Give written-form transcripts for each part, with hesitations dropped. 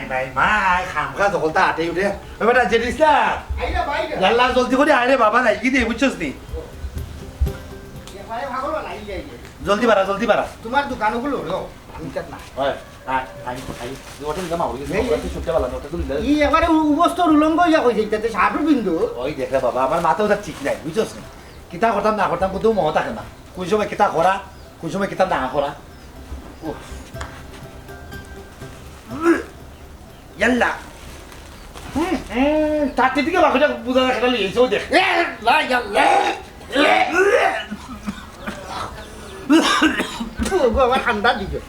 মাই খামখা সকলটা হাতে উঠে বেটা জেডিস না জাল্লা জলদি করে আয় রে বাবা নাই কি দে বুঝছস নি জলদি বাড়া তোমার দোকান গুলো আমি কাট না হয় ওটা জমা হয়ে গেছে ছুটতে পারলাম ওটা তুই ই এবারে উবস্ত উলঙ্গ ইয়া কইছে তাতে সাপের বিন্দু ওই দেখে বাবা আমার মাথাও তার ঠিক নাই বুঝছস নি কিতা করতাম না করতাম কোথাও মহ থাকে না কোন সময় কিতা করা কোন সময় কিতা না করা ইয়াল্লা তাতে দিকে বাকিটা বুঝা দেখা গেল এইসব দেখ আমার ঠান্ডা দিকে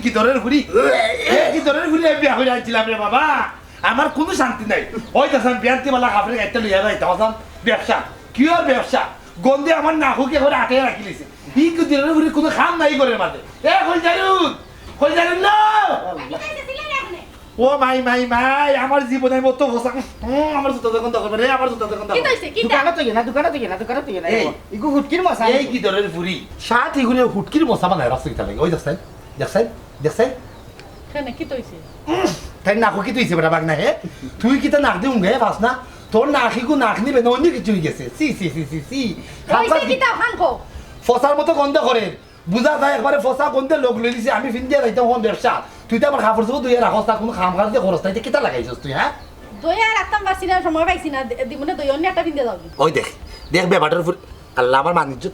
কি ধরনের ঘুরি বিয়া করে আনছিলাম রে বাবা আমার কোনো শান্তি নাই ওই দেখলাম বিয়ান্তি মালা কাপড়ে গাইতে লইয়া যাইতাম ব্যবসা কি আর ব্যবসা গন্ধে আমার নাকুকে করে আটে রাখি লিছে ই কি ধরনের ঘুরি কোনো খাম নাই করে মাঝে কইজারুন না ও মাই আমার জীবনের মতো ফসা আমার জুতা দোকান দখল রে আমার জুতা দোকান দখল দোকানে তো না ইগো হুটকির মশা এই কি ধরনের ফুরি সাত ইগুনে হুটকির মশা বানায় রাস্তা কিতা লাগে ওই দেখছেন কেন কি তইছে তাই নাকো কি তুইছে বেটা বাগ না হে তুই কিতা নাক দিউম গে ফাস না তোর নাকিগু নাক নিবে না অন্য কিছু গেছে সি কইছে কিতা খানকো ফসার মতো গন্ধ করে বুঝা যায় একবারে ফসা গন্ধে লোক লই দিছে আমি ফিন দিয়ে যাইতাম হন ব্যবসা তুই তো আমার কাপড় চোপড় দুইয়া রাখস না কোনো খাম খাস দিয়ে খরচ তাই কিতা লাগাইছস তুই হ্যাঁ দইয়া রাখতাম পারছি না সময় পাইছি না দিমনে দই অন্য একটা পিন্দে যাবি ওই দেখ ব্যাপারটার উপর আল্লাহ আমার মানিজ্য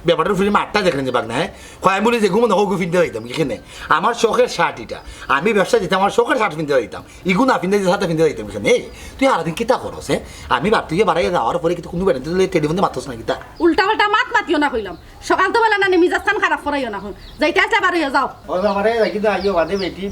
ব্যাপারটার উপরে মাঠটা দেখেন যে বাগ না হ্যাঁ কয় বলি যে ঘুমো নগু ফিনতে যাইতাম এখানে আমার শখের শার্ট এটা আমি ব্যবসা দিতাম আমার শখের শার্ট ফিনতে যাইতাম ইগু না ফিনতে সাথে ফিনতে যাইতাম এখানে এই তুই আরেকদিন কিতা করস হ্যাঁ আমি ভাবতে গিয়ে বাড়াই যাওয়ার পরে কিন্তু কোনো বেড়াতে টেলিফোনে মাতস না কিতা উল্টা পাল্টা মাতিও না কইলাম সকাল তো বেলা না মিজাজখান খারাপ করাইও না যাইতে আসলে বার হইয়া যাও ওই আমারে কিন্তু আইও বাদে বেটি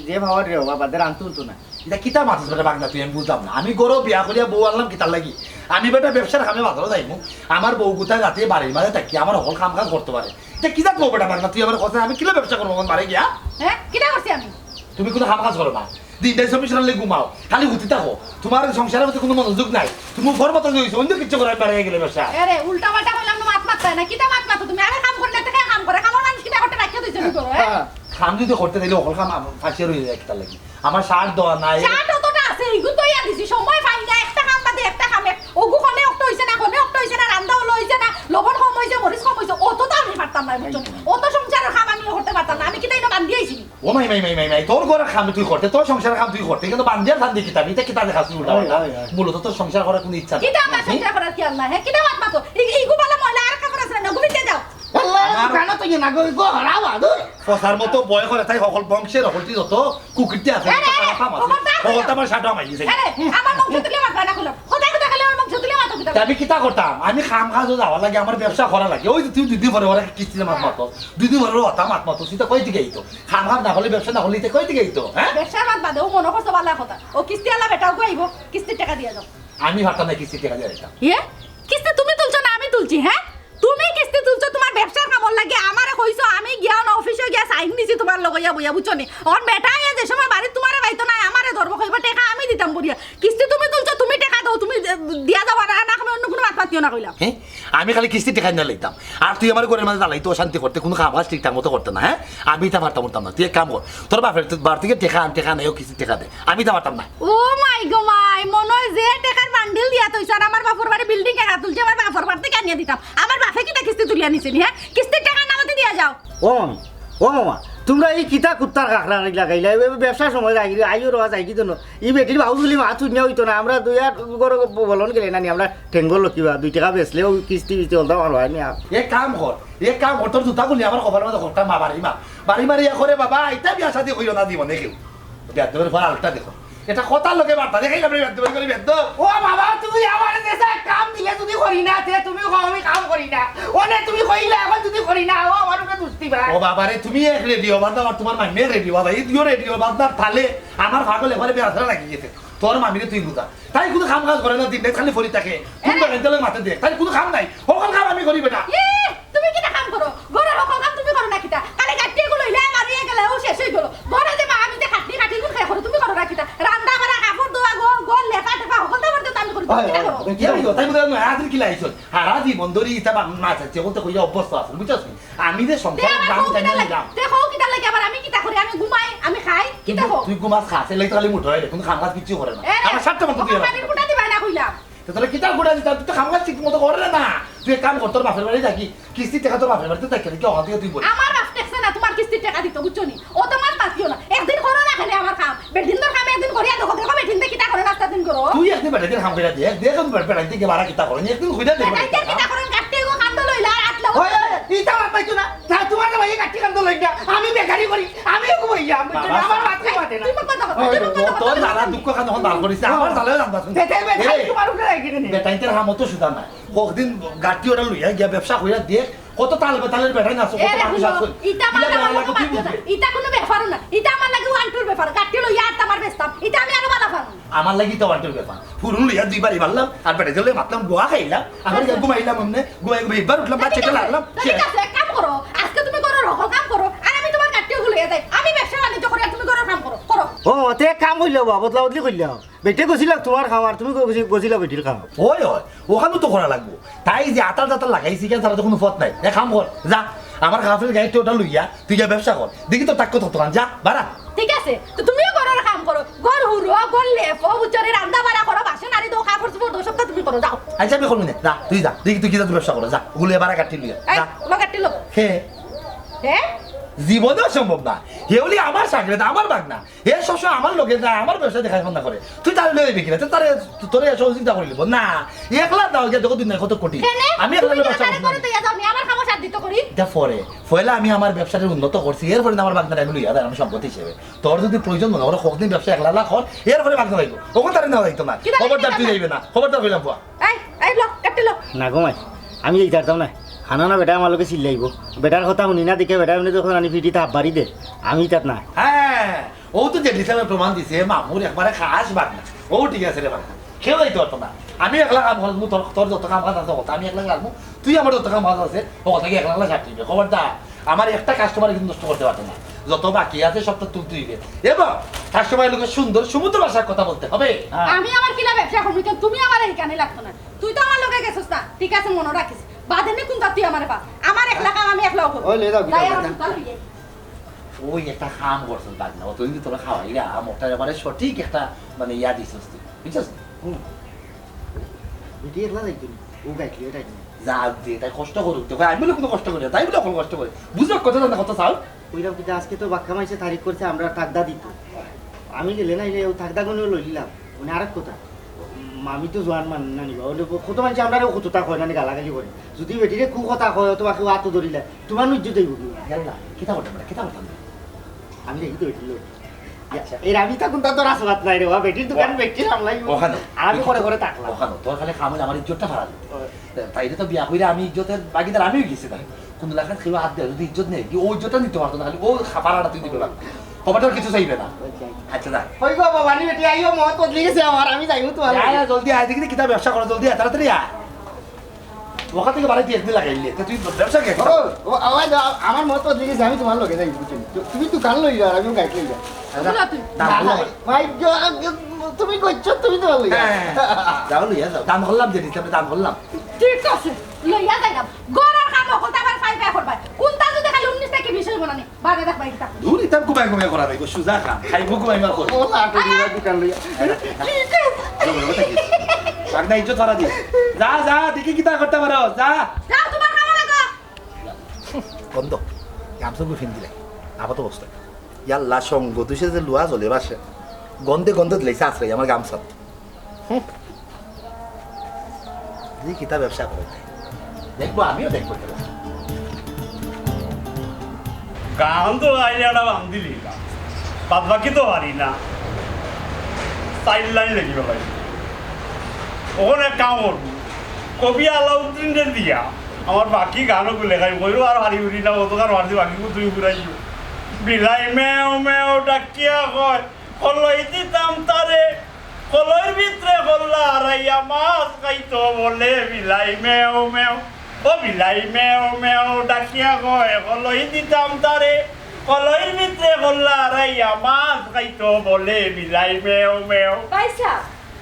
যে ভাবার রে বাদে রান্তুন না এটা কিতা মাতস বেটা বাগ না তুই আমি বুঝতাম না আমি গরো বিয়া করিয়া বউ আনলাম কিতার লাগি আমি বেটা ব্যবসার খামে বাজারও যাইমু আমার বউ কোথায় রাতে বাড়ির মাঝে থাকি আমার হল খাম কাজ করতে পারে এটা কিতা করবো বেটা বাগ না তুই আমার কথা আমি কিলা ব্যবসা করবো বাড়ি গিয়া হ্যাঁ কিটা করছি আমি তুমি কোনো খাম কাজ করো না দিনটাই 24 ঘন্টা ঘুমাও খালি ঘুরতে থাকো তোমার সংসারের মধ্যে কোনো মনোযোগ নাই তুমি ফর মতো হইছো অন্য কিছু করার পারে গেলে ব্যবসা আরে উল্টা পাল্টা কইলাম না মাত না কিটা মাত তুমি আরে কাম করলে তো কাম করে কাম মানুষ কিটা করতে রাখিয়ে দিছ নি করো হ্যাঁ খাম যদি করতে দিলে হল খাম ফাঁসিয়ে রয়ে যায় কিতা লাগি আমার শার্ট দেওয়া নাই শার্ট অতটা আছে ইগু তো ইয়া দিছি সময় পাই না একটা কাম বাদে একটা কামে ওগু কোনে অক্ট হইছে না রান্দা হলো হইছে না লবণ কম হইছে মরিচ কম হইছে অত তো আমি পারতাম না বুঝছো অত সংসারের কাম আমি করতে পারতাম না আমি কিটা ইনো বান্ধি আইছি ও মাই তোর ঘরের খাম তুই করতে তোর সংসারের কাম তুই করতে কিন্তু বান্ধিয়ার ধান দেখি তাবি এটা কিতা দেখাস উল্টা মূলত তোর সংসার করার কোনো ইচ্ছা কিটা আমার সংসার করার কি আল্লাহ হ্যাঁ কিটা মাত ইগু বালা ময়লা আর কাপড় আছে না ঘুমিতে যাও দোকানে তো না গো হারাবা ফসার মতো বয় করে তাই সকল বংশের সকলটি যত কুকুরটি আছে সকলটা আমার সাটো আমাই গেছে আমার বংশ তুলে মাত না কইলাম কোথায় খালি আমার বংশ তুলে মাত কিতা আমি কিতা করতাম আমি খাম খাজও যাওয়া লাগে আমার ব্যবসা করা লাগে ওই তুই দুদিন পরে ওরা কিস্তিতে মাত দুদিন পরে ওটা মাত সেটা কই দিকে আইতো খাম খাম না হলে ব্যবসা না হলে কই দিকে আইতো হ্যাঁ ব্যবসার মাত বাদে ও মনে করছে বালা কথা ও কিস্তি আলা বেটাও গো আইবো কিস্তির টাকা দিয়া যাও আমি ভাবতাম না কিস্তি টাকা দিয়ে দিতাম কিস্তি তুমি তুলছো না আমি তুলছি হ্যাঁ তুমি কিস্তি তুলছো তোমার ব্যবসার কামর লাগে আমারে কইছো আমি গিয়া না অফিসে গিয়া সাইন নিছি তোমার লগইয়া বইয়া বুঝছো নি অন বেটা আইয়া যে সময় বাড়ি তোমারে বাইতো না আমারে ধরবো কইবা টাকা আমি দিতাম বলিয়া কিস্তি তুমি তুলছো তুমি টাকা দাও তুমি দিয়া যাবা না আমি অন্য কোনো মাত পাতিও না কইলাম হ্যাঁ আমি খালি কিস্তি টাকা নিয়ে লইতাম আর তুই আমার ঘরের মাঝে দাঁড়াইতো শান্তি করতে কোনো কাম কাজ ঠিকঠাক মতো করতে না হ্যাঁ আমি তা পারতাম না তুই এক কাম কর তোর বাপের বার থেকে টাকা নেই কিস্তি টাকা দে আমি তা পারতাম না ও মাই গো মাই মনে হয় যে টাকার বান্ডিল দিয়া তইছ আর আমার বাপর বাড়ি বিল্ডিং একা তুলছে আমার বাপর বাড়ি থেকে আনিয়ে দিতাম আমার বাপে কিটা কিস্তি তুলিয়া নিছে হ্যাঁ কিস্তির টাকা নামাতে দিয়া যাও ও মামা তোমরা এই কিতা কুত্তার কাকড়া লাগাইলা ব্যবসার সময় আইও রোয়া যাই কি জন্য এই বেটির বাহুগুলি মাছ উঠে হইতো না আমরা দুই আর বলন গেলে না আমরা ঠেঙ্গল কিবা 2 টাকা বেচলেও কিস্তি চলতাম আর হয় না এক কাম কর তোর জুতা গুলি আমার খবর মতো ঘরটা বাড়ি মারি করে বাবা এটা বিয়া শাদি কইরো না দিব নাকি বেদবের ঘর আলটা দেখো এটা কথা লোকে বার্তা দেখাই আপনি বেদবের করে বেদ ও বাবা তুমি আমার দেশে কাম দিলে যদি করি না তে তুমি কও আমি কাম করি না ওনে তুমি কইলা এখন যদি করি না ও আমার উপরে দুস্তি ভাই ও বাবা রে তুমি এক রেডিও বান্দা আর তোমার মামি রেডিও বাবা এই দুই রেডিও বান্দা থালে আমার পাগল এবারে বেয়াছরা লাগি গেছে তোর মামিরে তুই বুঝা তাই কোনো কাম কাজ করে না দিন খালি ফরি থাকে তুমি বেদলে মাথা দে তাই কোনো কাম নাই সকল কাম আমি করি বেটা তুমি কিটা কাম করো ঘরে সকল কাম তুমি করো না কিটা খালি কাটিয়ে গুলো ইলা মারিয়ে গেলে ও শেষ হই গেল ঘরে যে মা আমি যে কাটি গুলো খাই করো তুমি করো না কিটা রান্না করা কাপড় ধোয়া গোল লেখা টেপা সকল দাবার আমি করি কিটা করো কি হইলো তাই বুঝা না আদির কি লাইছ হারা জীবন ধরি ইতা মাছ আছে বলতে কইয়া অভ্যস্ত আছে বুঝছস আমি যে সংসার গাম তাই না দেখো কিটা লাগে আবার আমি কিতা করি আমি ঘুমাই আমি খাই কিতা হোক তুই ঘুমাস খাস এলে তো খালি মুঠো হয় কোন খাম কাজ কিছু করে না আমার সাথে মতো তুই আমি ফুটা দিবা না কইলাম তাহলে কিতা গুড়া দিতা তুই তো খাম কাজ ঠিক মতো করে না তুই এক কাম কর তোর বাপের বাড়ি থাকি কিস্তি টাকা তোর বাপের বাড়িতে থাকি কি অহাতে তুই বল আমার বাপ টেকছে না তোমার কিস্তির টাকা দিত বুঝছো নি ও তোমার পাতিও না একদিন করো না খালি আমার কাম বেদিন তোর কাম একদিন করিয়া দেখো দেখো বেদিন দে কিতা করে নাস্তা দিন করো তুই একদিন বেটা দিন খাম কইরা দে দেখুন বেটা দিকে বারা কিতা করে একদিন কইরা দে বেটা কিতা করে কাটতে গো কান্দ লইলা আটলা ওই ইটা বাপ পাইছো না তা তোমার ভাই কাটি কান্দ লইয়া আমি বেকারি করি আমি ঘুমাইয়া আমার মাথা মাথে না তুই মত কথা তোর দাদা দুঃখ খান যখন বার করিস আমার জালে জানবা শুন সেটাই বেটা তোমার উপরে রাখি নে বেটা ইতের হাম তো সুদা না কতদিন গাটি ওরা লইয়া গিয়া ব্যবসা কইরা দেখ কত তাল বেতালের বেটাই না কত মানুষ আছে ইটা ইটা কোনো ব্যাপার না ইটা আমার লাগে ওয়ান্টুর ব্যাপার কাটতে লইয়া আর তোমার বেস্তাম ইটা আমি আরো ভালো পারবো আমার লাগি তো ওয়ান্টুর ব্যাপার ফুরুন লইয়া দুইবারই মারলাম আর বেটা দিলে মাতলাম গোয়া খাইলাম আমার ঘুমাইলাম এমনি ঘুমাই ঘুমাই একবার উঠলাম বাচ্চাটা লাগলাম ঠিক আছে এক কাম করো আজকে তুমি করো রকম কাম করো আর আমি তোমার কাটতে লইয়া যাই আমি ব্যবসা বাণিজ্য করি আর তুমি করো কাম করো করো ও তে কাম হইলো বা বদলা বদলি কইলো বেটে গছিলা তোমার খাওয়ার তুমি গছিলা বেটির খাও ওই ওই ওখানে তো করা লাগবো তাই যে আতার দাতার লাগাইছি কেন তারা তো কোনো পথ নাই এক কাম কর যা আমার গাফের গাড়িতে ওটা লইয়া তুই যা ব্যবসা কর দেখি তো তাক কত যা বাড়া ঠিক আছে তো তুমিও করো কাম করো গর হুরো গর লেফো বুচরে রান্না বাড়া করো বাসন আরি দো কাপড় চোপড় দো সবটা তুমি করো যাও আচ্ছা আমি করবি না যা তুই যা দেখি তুই কি যা ব্যবসা করো যা ওগুলো এবার কাটি লইয়া যা লাগাটি লো হে হ্যাঁ জীবনেও সম্ভব না হেউলি আমার চাকরি আমার বাগ না হে সবসময় আমার লোকে যায় আমার ব্যবসা দেখায় না করে তুই তার লয়ে বিক্রি তারে তোরে এসব চিন্তা করে নিব না একলা দাও গিয়ে দেখো দুনিয়া কত কোটি আমি একলা ব্যবসা করতে যাও নি আমার খামো সাথ দিতে করি এটা ফলে আমি আমার ব্যবসাটা উন্নত করছি এরপরে আমার বাগনাটা আমি লইয়া দেয় আমি সম্পত্তি হিসেবে তোর যদি প্রয়োজন মনে করো কতদিন ব্যবসা একলা লাখ হল এরপরে বাগনা লাগবে ওখান তারে নেওয়া যাইতো না খবরদার তুই যাইবে না খবরদার কইলাম বুয়া এই লো কাটি লো না ঘুমাই আমি এই যাইতাম না খানা না বেটা আমার লোকে চিল্লাইব বেটার কথা শুনি না দেখে বেটা উনি যখন আনি ফিটি তাপ বাড়ি দে আমি তাত না হ্যাঁ ও তো যে হিসাবে প্রমাণ দিছে মামুর একবারে খাস বাগনা ও ঠিক আছে রে বাগনা কেউ যাইতে পারতো না আমি একলা কাম করবো তোর যত কাম কাজ আছে কথা আমি একলা লাগবো তুই আমার যত কাম কাজ আছে ও কথা কি একলা ছাড়তে দিবে খবরদার আমার একটা কাস্টমার কিন্তু নষ্ট করতে পারতো না যত বাকি আছে সবটা তুলতে দিবে এবং কাস্টমারের লোকের সুন্দর সমুদ্র ভাষার কথা বলতে হবে আমি আমার কিলা ব্যবসা করবি তুমি আমার এই কানে লাগতো না তুই তো আমার লোকে গেছিস না ঠিক আছে মনে রাখিস বাদেনে কোন তুই আমার পা আমার একলা কাম আমি একলা করব ওই লে দাও ওই একটা কাম করছিস বাগনা ও তুই তোরা খাওয়াইরা মোটা এবারে সঠিক একটা মানে ইয়া দিছিস তুই বুঝছিস বেটি একলা যাইতো ও গাইলি এটাই যা দিয়ে তাই কষ্ট করুক তো আমি বলে কোনো কষ্ট করি না তাই বলে কোনো কষ্ট করে বুঝলো কথা না কথা চাও ওইরকম কিন্তু আজকে তো বাক্কা মাইসে তারিখ করছে আমরা টাকদা দিত আমি গেলে না ও টাকদা গুলো লইলাম মানে আরেক কথা আমি তো জোয়ান মান না নিবা ওলে কত মানুষ আমরা কতটা কয় না গালাগালি করে যদি বেটিরে কু কথা কয় তোমার কেউ হাত ধরিলা তোমার ইজ্জত হইব কি গেলা কিতা করতাম না কিতা করতাম আমি দেখি তো বেটি লোক এর আমি তখন তো রাসবাত নাই রে বা বেটির দোকান বেটি সামলাই ওখানে আমি করে করে তাকলাম ওখানে তোর খালি খামলে আমার ইজ্জতটা হারা তাই তো বিয়া কইরা আমি ইজ্জতের বাকিদার আমিও গেছি তাই কোন লাখান কেউ হাত দেয় যদি ইজ্জত নেই ও ইজ্জতটা নিতে পারতো না খালি ও খাপারাটা তুই দিবে না খবরটার কিছু চাইবে না আচ্ছা দা ওই গো বাবা নি বেটি আইও মত বদলি গেছে আমার আমি যাইবো তো আয় জলদি আয় দেখি কিতা ব্যবসা করো জলদি আয় তাড়াতাড়ি আয় ওখান থেকে বাড়াইতে একদিন লাগাইলে তুই ব্যবসা কে ও আওয়াজ আমার মত বদলি গেছে আমি তোমার লগে যাইবো তুমি দোকান লইলা আর আমি গাইতে লইলা ভাই তুমি কইছো তুমি তো লইয়া যাও লইয়া যাও দাম হল্লাম যে দিতে দাম হল্লাম ঠিক আছে লইয়া যাইলাম গরার কাম হতে আবার ফাই ফাই করবা কোনটা যদি খালি 19 টাকা বিষয় বনানি বারে দেখ ভাই তা দূরি তাম কুবাই কুবাই করা ভাই সুজা খা খাই কুবাই মার কর ও লাটো দিলা দোকান লইয়া বাগনা ইজ্জত ধরা দি যা যা দেখি কিতা করতে পারো যা যাও তোমার কাম লাগো বন্ধ গামছা গুফিন দিলে আপাত অবস্থা ইয়াল্লা সঙ্গ তুই যে লুয়া জ্বলে বাসে গন্ধে গন্ধে দিলেছে আশ্রয় আমার গামছা দেখি কিতা ব্যবসা করে দেখবো আমিও দেখবো গান তো আইডিয়াটা বান্ধিলি বাদ বাকি তো পারি না সাইড লাইন লিখিব পারি ওখানে কাম করবো কবি আলাউদ্দিনের দিয়া আমার বাকি গানও লেখাই বইরও আর হারি উড়ি না অত গান হারি বাকি তুই ঘুরাইও বিলাই মেও মেও ডাকিয়া কয় কলই দিতাম তারে কলইর ভিতরে হল্লা হারাইয়া মাছ খাইতো বলে বিলাই মেও মেও ও বিলাই মেও মেও ডাকিয়া কয় কলই দিতাম তারে কলইর ভিতরে হল্লা হারাইয়া মাছ খাইতো বলে বিলাই মেও মেও পয়সা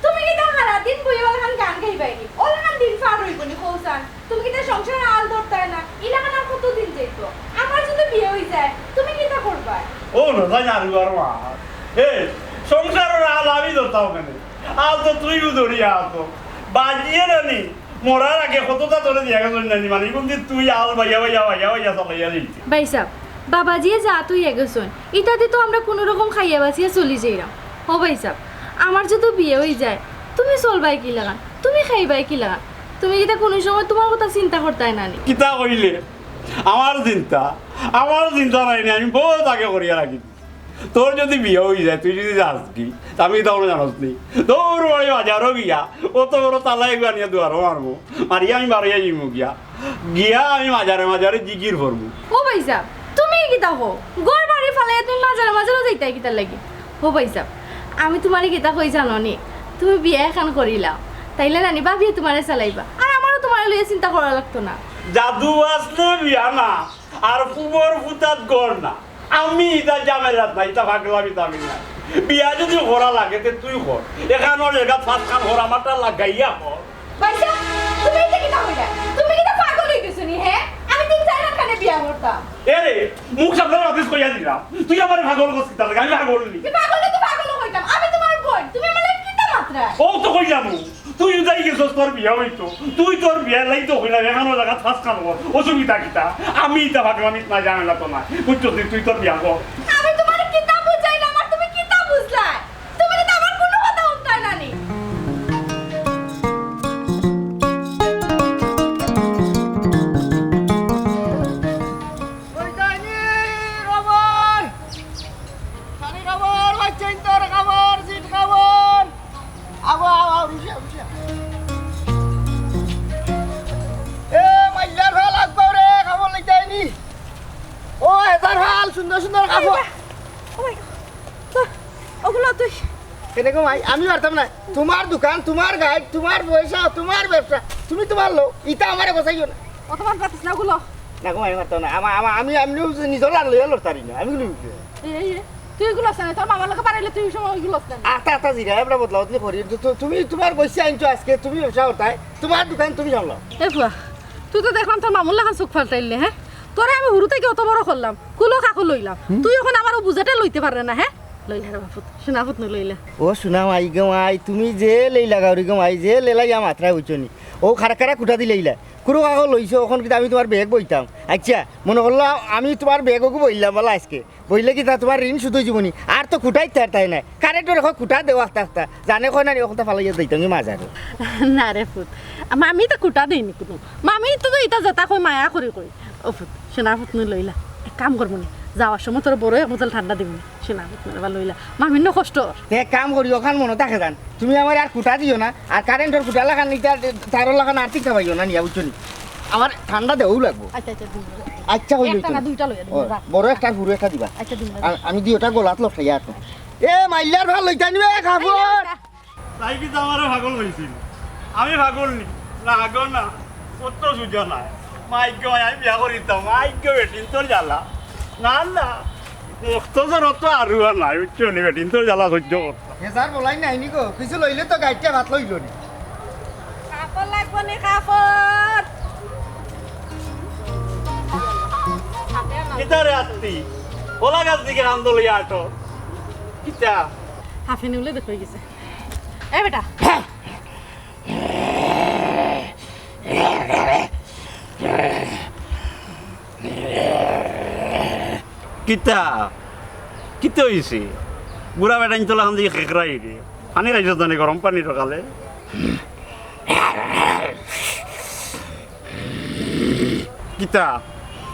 তুমি কি তা সারা দিন বই ওখান গান গাইবাইনি ওখান দিন পার হইবনি কৌসান তুমি কি তা সংসারে আল ধরতাই না ইলাকান আর কত দিন যাইতো আমার যদি বিয়ে হই যায় তুমি কি তা করবা ও না তাই আর গরমা হে সংসারের আল আমি ধরতাম কেন আল তো তুই ধরিয়া আতো বাজিয়ে রানি মরার আগে কতটা ধরে দিয়া গেল জানি মানে কিন্তু তুই আল ভাইয়া ভাইয়া ভাইয়া ভাইয়া চালাইয়া দিচ্ছি ভাই সাহেব বাবাজি যা তুই এগোছন ইটাতে তো আমরা কোনো রকম খাইয়া বাসিয়া চলি যাইরাম ও ভাই সাহেব আমার যদি বিয়ে হয়ে যায় তুমি চলবাই কি লাগান তুমি খাইবাই কি লাগান তুমি এটা কোনো সময় তোমার কথা চিন্তা করতাই না নি কিতা কইলে আমার চিন্তা নাই নি, আমি বহুত আগে করিয়া রাখি তোর যদি বিয়ে হয়ে যায় তুই যদি যাস কি আমি তখন জানাস নি তোর বাড়ি বাজারও গিয়া অত বড় তালাই বানিয়ে দুয়ারও মারবো মারিয়া আমি বাড়িয়া যাইমু গিয়া আমি মাজারে মাজারে জিকির করবো ও ভাই সাহেব তুমি কিতা হো গোর বাড়ি ফালে তুমি মাঝারে মাঝারে যাইতাই কিতা লাগি ও ভাই সাহেব আমি তোমার কিতা কই জানো নি তুমি বিয়ে এখন করিলা তাইলে নানি ভাবি তোমারে চালাইবা আর আমারও তোমার লইয়া চিন্তা করা লাগতো না জাদু আসলে বিয়া না আর পুবর ফুটাত গড় না আমি ইটা জামেলাত না ইটা ভাগলামি দামি না বিয়া যদি করা লাগে তে তুই কর এখানোর জায়গা ফাঁস খান কর আমারটা লাগাইয়া কর ভাই সাহেব তুমি এটা কি তা হইলা তুমি কি তা পাগল হই গেছো নি হ্যাঁ আমি 3-4 রাত কানে বিয়া করতাম এরে মুখ সামনে অফিস কইয়া দিলাম তুই আমার পাগল করছিস তার আমি পাগল নি তুই পাগল না তুই পাগল হইতাম আমি তোমার বোন তুমি আমার লাগি কি তা মাত্রা ও তো কই যাবো তুই যাই গেছস তোর বিয়া হইতো তুই তোর বিয়া লাই তো হইলা এখানোর জায়গা ফাঁস খান কর অসুবিধা কিতা আমি ইটা ভাগলামি না জামেলা তো না বুঝছো তুই তোর বিয়া কর আমি তোমার কি তা বুঝাইলাম আর তুমি কি তা বুঝলা তুমি তো আমার কোনো কথা শুনতাই না নি ওই যাইনি খবর খালি খবর বাচ্চা তোর খবর সিট খবর আবো আবো রুশিয়া রুশিয়া এ মাইলার ভাল লাগবে রে খবর লই যাইনি ও এদার ভাল সুন্দর সুন্দর খবর ও মাই গড ওগুলো তুই কেনেকো ভাই আমি পারতাম না তোমার দোকান তোমার গাইড তোমার পয়সা তোমার ব্যবসা তুমি তোমার লোক ইটা আমারে গোছাইও না অতমান পাতিস না ওগুলো না গো আমি পারতাম না আমি নিজের লাল লইয়া লড়তারি না আমি গুলি এই তুই এগুলো আছে না তোর মামার লোকে পারাইলে তুই সময় ওইগুলো আছে না আটা আটা জিরা এবড়া বদলা বদলি করি তুমি তোমার পয়সা আনছো আজকে তুমি ব্যবসা করতাই তোমার দোকান তুমি জানলো এ ফুয়া তুই তো দেখলাম তোর মামুর লাখান চোখ ফালতাইলে হ্যাঁ তোরে আমি হুরু থেকে অত বড় করলাম কুলো কাকু লইলাম তুই এখন আমারও বুঝাতে লইতে পারে না হ্যাঁ লইলা রে বাপুত সোনাপুত নলইলা ও শোনা মাই গো মাই তুমি যে লেইলা গাউরি গো মাই যে লেলাইয়া মাত্রা হইছনি ও খারা খারা কুটা দি লেইলা কুরু কাকু লইছো ওখান কিন্তু আমি তোমার ব্যাগ বইতাম আচ্ছা মনে করলাম আমি তোমার ব্যাগকে বইলাম বলা আজকে বইলে কি তা তোমার ঋণ শুধু জীবনী আর তো কুটাই তাই নাই কারেন্টের এখন কুটা দেওয়া আস্তে আস্তে জানে কয় না ওখানটা ফালাইয়া দিতাম মাঝারে না রে ফুট মামি তো কুটা দেয়নি কোনো মামি তো এটা যেটা কই মায়া করি কই ও ফুট সোনাপুত নলইলা এক কাম করবো নি যাওয়ার সময় তোর বড় এক বোতল ঠান্ডা দিবনি সোনাপুত নলবা লইলা মামির ন কষ্ট এক কাম করি ওখান মনে থাকে যান তুমি আমার আর কুটা দিও না আর কারেন্টের কুটা লাগান নিতে তারও লাগান আর্থিক খাবাইও না নিয়া বুঝছো নি আমার ঠান্ডা দেওয়াও লাগবো আচ্ছা আচ্ছা দিন আচ্ছা হইল একটা না দুইটা লইয়া দিন বড় একটা পুরো একটা দিবা আচ্ছা দিন আমি দি ওটা গোলাত লটাইয়া আর এ মাইলার ভাল লইতা নিবে খাবর তাই কিন্তু আমারও পাগল হয়েছিল আমি পাগল নি না আগো না কত সুযোগ নাই মাইকে আমি বিয়া করিতাম মাইকে বেটিন তোর জ্বালা না না রক্ত তো রক্ত আর নাই বুঝছো নি বেটিন তোর জ্বালা সহ্য করতাম হেজার বলাই নাই নি গো কিছু লইলে তো গাইটা ভাত লইল নি কাপড় লাগবো নি কাপড় কিতারে আত্মি ওলা গাছ দিকে আন্দোলিয়া আটো কিতা হাফে নিউলে দেখো গেছে এ বেটা কিতা কিতা হইছে বুড়া বেটা ইন্তলা খান দিকে খেকরাই রে পানি খাইছ তো গরম পানি ঢোকালে কিতা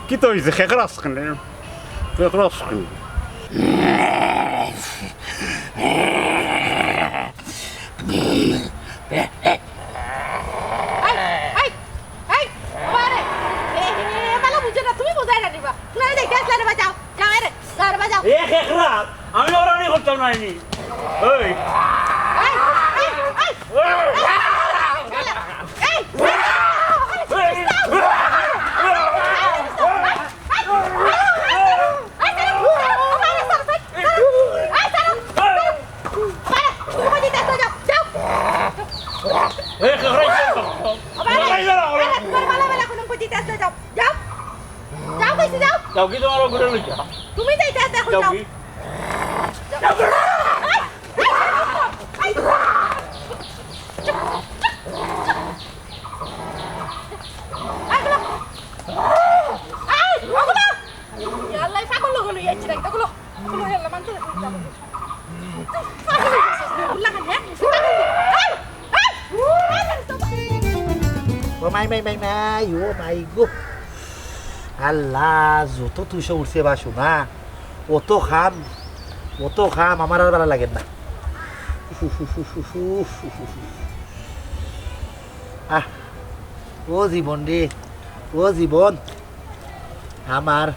কিতা হইছে খেকরাস কেন খেকরাস কেন এই এই বারে এ ভালো বুঝে না তুমি বুঝাই না দিবা তুমি দেখে আসলে রে বাজাও যাও রে গার বাজাও এ খেকরাস আমি ওরা নি করতাম না নি ওই যাও কি তোমার ঘুরে লইয়া তুমি যাইতে দেখো যাও যাও কি আল্লাহ যত তুষে উঠছে বাসু না অত খাম আমার আর ভালো লাগে না আহ ও জীবন রে ও জীবন আমার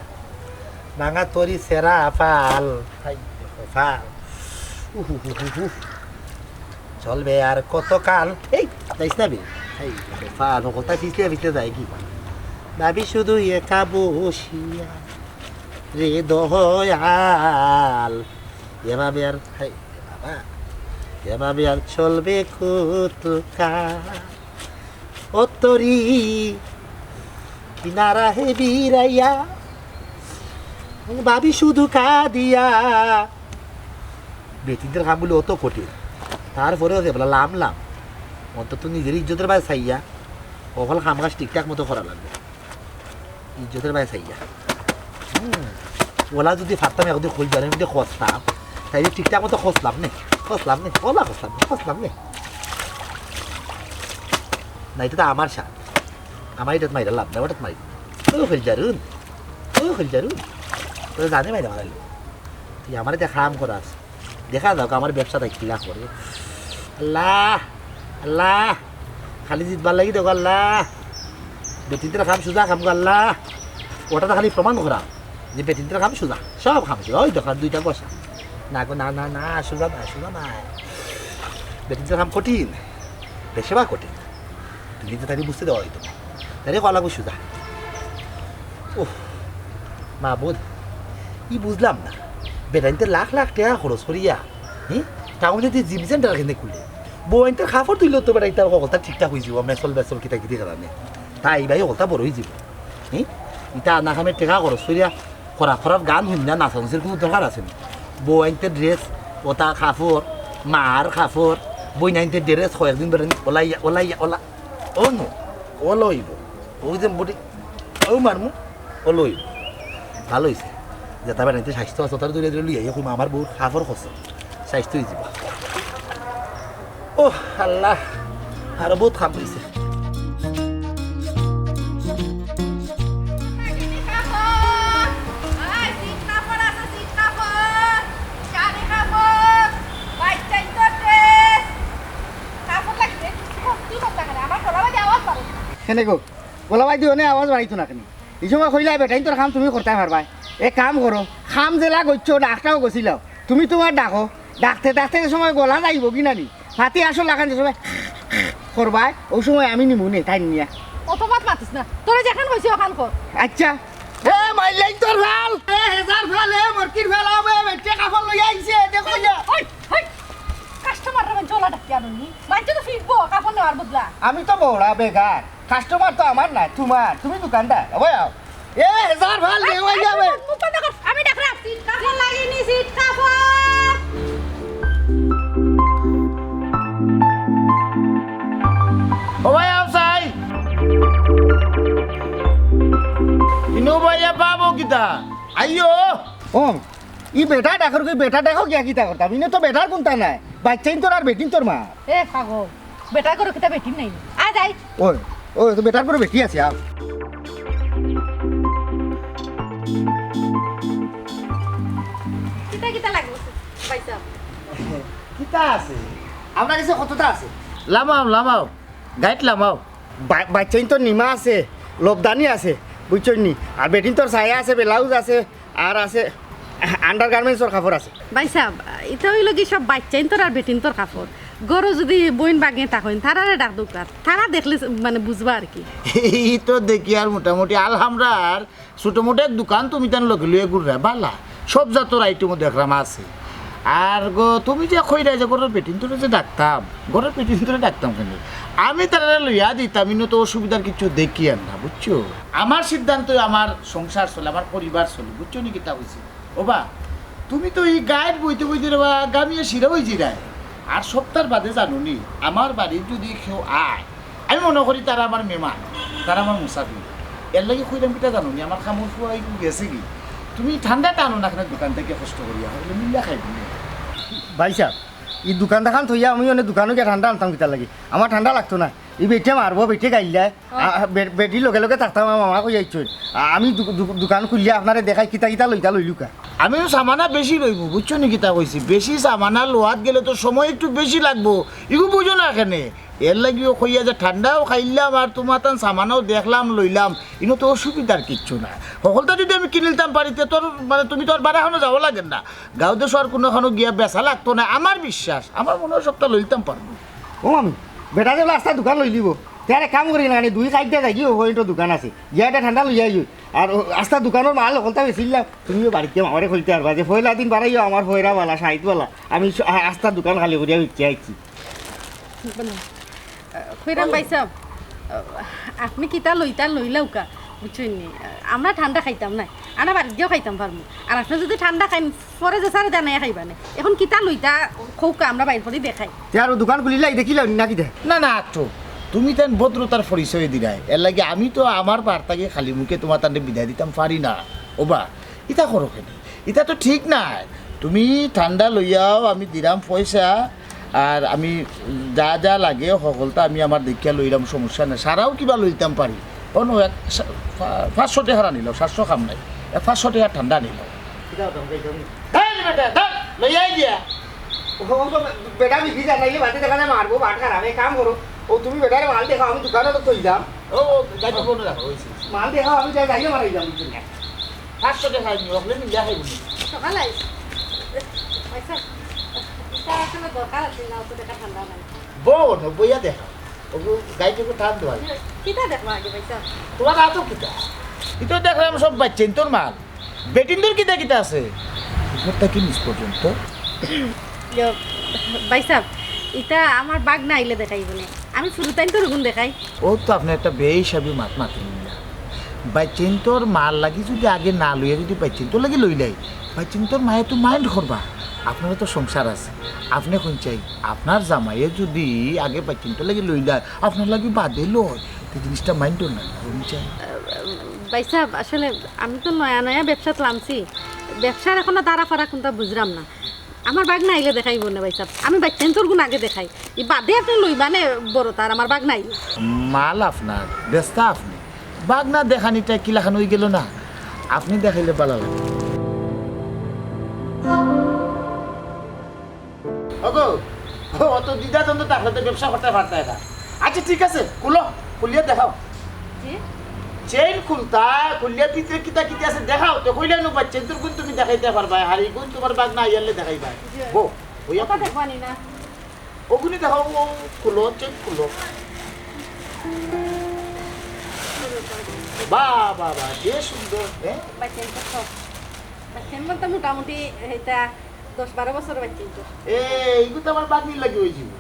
ভাঙা তরি সেরা ফাল ফাল চলবে আর কত কাল এই যাইস না বে ফাল সকলটা পিছলে যায় কি ভাবি শুধু একা বসিয়া রে দয়াল এভাবে আর বাবা এভাবে আর চলবে কত কাল ও তরি কিনারা হে বিরাইয়া ভাবি শুধু কাঁদিয়া বেটিদের কামগুলো অত কঠিন তারপরেও যে বলা লাম অন্তত নিজের ইজ্জতের বাইরে চাইয়া ওখানে কাম কাজ ঠিকঠাক মতো করা লাগবে ইজ্জতের বাইরে চাইয়া ওলা যদি ফাটতাম এখন কইলজারের মধ্যে খসতাম তাই ঠিকঠাক মতো খসলাম নে ওলা খসলাম নে না এটা তো আমার সাথ আমার এটাত মাইরা লাভ না ওটাত মারি ও কইলজারুন তোরা জানে মাইরা মারাইল তুই আমার এটা খাম করা আছে দেখা যাক আমার ব্যবসাটা কিলা করে আল্লাহ খালি জিতবার লাগি দেখো আল্লাহ বেটিনটার কাম সোজা কাম আল্লাহ ওটা তো খালি প্রমাণ করা যে বেটিনটার কাম সোজা সব কাম সোজা ওই দোকান দুইটা বসা না গো না সোজা না বেটিনটার কাম কঠিন বেশিবা কঠিন তুমি তো তাকে বুঝতে দেওয়া হইতো তাহলে কলা গো সোজা ও মা বোধ বুঝলাম না বেটাইনতে লাখ টাকা খরচ করিয়া টাউনে যে জিম সেন্টার এখানে খুলে বইনতে খাফর তুইল তো বেটাইতে সকলটা ঠিকঠাক হয়ে যাব মেসল বেসল কিতা কারণে তাই ভাই সকলটা বড় হয়ে যাব ইটা আনা খামে টেকা খরচ করিয়া খরাব গান শুনি না নাচানাচির কোনো দরকার আছে না বইনতে ড্রেস ওটা খাফর মার খাফর বই নাইনতে ড্রেস কয়েকদিন বেড়ে ওলা ও নো ও লইব ওই যে বডি ও মারমু ও লইব ভালো হয়েছে যে তার বেড়াইতে স্বাস্থ্য আছে তার দূরে লইয়া আমার বউ খাফর খরচ স্বাস্থ্য হয়ে যাব ও আল্লাহ আরো বহুত খাম হয়েছে কেনে গো গোলাবাই দিও নে আওয়াজ বাড়াইতো না কেন এই সময় কইলা বেটাইন তোর কাম তুমি করতে পারবা এক কাম করো খাম জেলা গইছো ডাকটাও গছিলাও তুমি তোমার ডাকো ডাকতে যে সময় গলা যাইব কি নানি হাতি আসো লাগান যে সময় করবাই ওই সময় আমি নিমু নে তাই নিয়া অত বাত মাতিস না তোরা যেখান হইছে ওখান কর আচ্ছা এ মাইলাই তোর ভাল এ হেজার ভাল এ মরকির ভাল হবে বেটে কাফল লই আইছে দেখো যা ওই কাস্টমার রে জলা ডাকি আনুনি মাইতে তো ফিরবো কাপড় নেওয়ার বদলা আমি তো বড়া বেকার কাস্টমার তো আমার না তোমার তুমি দোকানদার ওই আও এ হেজার ভাল লে ওই যাবে আমি ডাক রাখছি কাপড় লাগিনি সিট কাপড় ও ভাই আউসাই ইনো ভাইয়া বাবু কিতা আইও ও ই বেটা ডাকর কই বেটা দেখো কি কিতা করতা ইনে তো বেটার কোনটা নাই বাচ্চাইন তোর আর বেটিন তোর মা এ পাগল বেটা করে কিতা বেটিন নাই আ যাই ওই তো বেটার পরে বেটি আছে আও কিতা লাগবে পয়সা কিতা আছে আপনার কাছে কতটা আছে লামাও গাইড লামাও বাচ্চাইন তোর নিমা আছে লবদানি আছে বুঝছই নি আর বেটিন তোর ছায়া আছে ব্লাউজ আছে আর আছে আন্ডার গার্মেন্টসর কাপড় আছে ভাই সাহেব এটা হইল কি সব বাচ্চাইন তোর আর বেটিন তোর কাপড় গরু যদি বইন বাগে থাকেন তারারে ডাক দোকান তারা দেখলে মানে বুঝবা আর কি এই তো দেখি আর মোটামুটি আলহামরার ছোট মোটো এক দোকান তুমি তেন লোক লুয়ে ঘুরে বালা সব জাতর আইটেমও দেখলাম আছে আর গো তুমি যে কইরা যে গরুর পেটিন তোরে যে ডাকতাম গরুর পেটিন তোরে ডাকতাম কেন আমি তারা লইয়া দিতাম ইনো তো অসুবিধার কিছু দেখি আর না বুঝছো আমার সিদ্ধান্ত আমার সংসার চলে আমার পরিবার চলে বুঝছো নি কিতা হয়েছে ও বা তুমি তো এই গায়ের বইতে বইতে বা গামিয়ে শিরা হয়ে জিরায় আর সপ্তাহ বাদে জানো নি আমার বাড়ির যদি কেউ আয় আমি মনে করি তারা আমার মেহমান তারা আমার মুসাফির এর লাগে কইলাম কিটা জানো নি আমার খামর ফুয়া গেছে কি তুমি ঠান্ডা টানো না দোকান থেকে কষ্ট করিয়া হলে মিল্লা খাইবি ভাই সাহেব এই দোকান দেখান থইয়া আমি অনেক দোকানে গিয়ে ঠান্ডা আনতাম কিতা লাগে আমার ঠান্ডা লাগতো না এই বেটে মারবো বেটে গাইলাই বেটির লগে লগে থাকতাম আমার মামা কই যাইছ আমি দোকান খুলিয়া আপনারে দেখাই কিতা কিতা লইলুকা আমিও সামানা বেশি লইব বুঝছো নি কিতা কইছি বেশি সামানা লোহাত গেলে তো সময় একটু বেশি লাগবো ইগু বুঝো না এখানে এর লাগিও কইয়া যে ঠান্ডাও খাইলাম আর তোমার তান সামানাও দেখলাম লইলাম ইনো তো অসুবিধার কিচ্ছু না সকলটা যদি আমি কিনিলতাম পারিতে তোর মানে তুমি তো আর বাড়াখানো যাওয়া লাগেন না গাঁও দেশ আর কোনোখানো গিয়া বেচা লাগতো না আমার বিশ্বাস আমার মনে হয় সবটা লইতাম পারবো ও আমি বেটা যে রাস্তা দোকান লই দিব তারে কাম করি না দুই কাইটা যাই ওইটো দোকান আছে গিয়াটা ঠান্ডা লই যাই আর রাস্তা দোকানের মাল সকলটা বেচিলাম তুমিও বাড়িতে আমারে খুলতে পারবা যে পয়লা দিন বাড়াইও আমার পয়রাওয়ালা সাহিত্যওয়ালা আমি রাস্তার দোকান খালি করিয়া বিক্রি আইছি খৈরাম ভাই সাহেব আপনি কিতা লইলাউকা বুঝছেন নি আমরা ঠান্ডা খাইতাম না আমরা বাড়ি দিয়েও খাইতাম পারবো আর আপনি যদি ঠান্ডা খাইন পরে যে সারে জানাই খাইবা না এখন কিতা লইতা খৌকা আমরা বাইর করে দেখাই আর দোকান খুলিলাই দেখিলাম নাকি দেখ না না একটু তুমি তেন ভদ্রতার পরিচয় দিলাই এর লাগে আমি তো আমার বার্তাকে খালি মুখে তোমার তান্ডে বিদায় দিতাম পারি না ওবা ইটা করো কেন ইটা তো ঠিক নাই তুমি ঠান্ডা লইয়াও আমি দিলাম পয়সা আর আমি যা যা লাগে সকলটা আমি আমার দেখিয়া লইলাম সমস্যা নাই সারাও কিবা লইতাম পারি অন্য 500 টাকা নিলাম 700 খাম নাই 500 টাকা ঠান্ডা নিলাম লইয়াই দিয়া বেটা বিক্রি জানাইলে বাড়িতে দেখা যায় মারবো বাট খারাপ কাম করো ও তুমি বেটারে মাল দেখাও আমি দোকানে তো থই যাম ও যাইতে বলে রাখো হইছে মাল দেখাও আমি যাই যাইলে মারাই যাম 500 টাকা নিও আপনি মিলা খাইবো সকালে পয়সা এটা আসলে দরকার আছে না তো দেখা ঠান্ডা নাই বোন বইয়া দেখা ওগু গাইতে টান দেওয়া কিতা দেখবা আগে ভাই সাহেব তোমার আতো কিতা এটা দেখলাম সব বাচ্চেন তোর মাল বেটিনদের কিতা কিতা আছে ঘরটা কি মিস পর্যন্ত ভাই সাহেব এটা আমার বাগ না আইলে দেখাইব না আমি শুরুতাইন তোর গুণ দেখাই ও তো আপনি একটা বেহিসাবি মাত মাতি না বাচ্চেন তোর মাল লাগি যদি আগে না লইয়া যদি বাচ্চেন তোর লাগি লইলাই বাচ্চেন তোর মায়ে তো মাইন্ড করবা আপনারও তো সংসার আছে আপনি কোন চাই আপনার জামাইয়ে যদি আগে বাচ্চেন তোর লাগি লইলাই আপনার লাগি বাদে লয় তো জিনিসটা মাইন্ড না কোন চাই ভাই সাহেব আসলে আমি তো নয়া নয়া ব্যবসাত লামছি ব্যবসার এখনো তারা ফারা কোনটা বুঝলাম না আমার বাগ না আইলে দেখাইব না ভাই সাহেব আমি বাচ্চান তোর গুণ আগে দেখাই এই বাদে আপনি লইবানে বড় তার আমার বাগ নাই মাল আপনার ব্যস্তা আপনি বাঘ না দেখানিটা কিলাখান হয়ে গেল না আপনি দেখাইলে ভালো লাগে অত দিদা তন্ত্র তাহলে তো ব্যবসা করতে পারতে না আচ্ছা ঠিক আছে খুলিয়া দেখাও চেইন খুলতা খুলিয়া ভিতরে কিতা কিতা আছে দেখাও তো কইলে নো বাচ্চা তোর গুণ তুমি দেখাইতে পারবা হারি গুণ তোমার বাঘ না আইলে দেখাইবা গো ওইয়া কথা দেখবানি না ওগুনি দেখাও খুলো চেইন খুলো বাহ বাহ বাহ যে সুন্দর হ্যাঁ বাচ্চান তো সব বাচ্চান বলতে মোটামুটি এটা 10-12 বছর বাচ্চান তো এইগুলো তো আমার বাগনির লাগে হয়ে যাব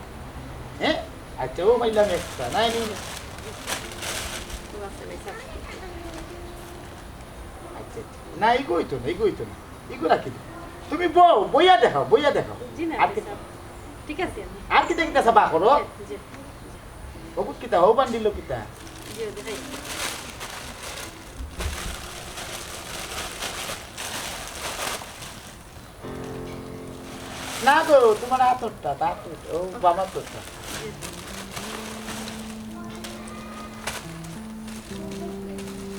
হ্যাঁ আচ্ছা ও পাইলাম একটা নাই নি আচ্ছা না এইগুই তো না এইগুলো রাখি তুমি বইয়া দেখাও জি না আর কি ঠিক আছে আর কি দেখতে সাবা করো জি বহুত কিতা হো বান্দিল কিতা জি দেখাই না গো তোমার আতরটা ও বাবা তোরটা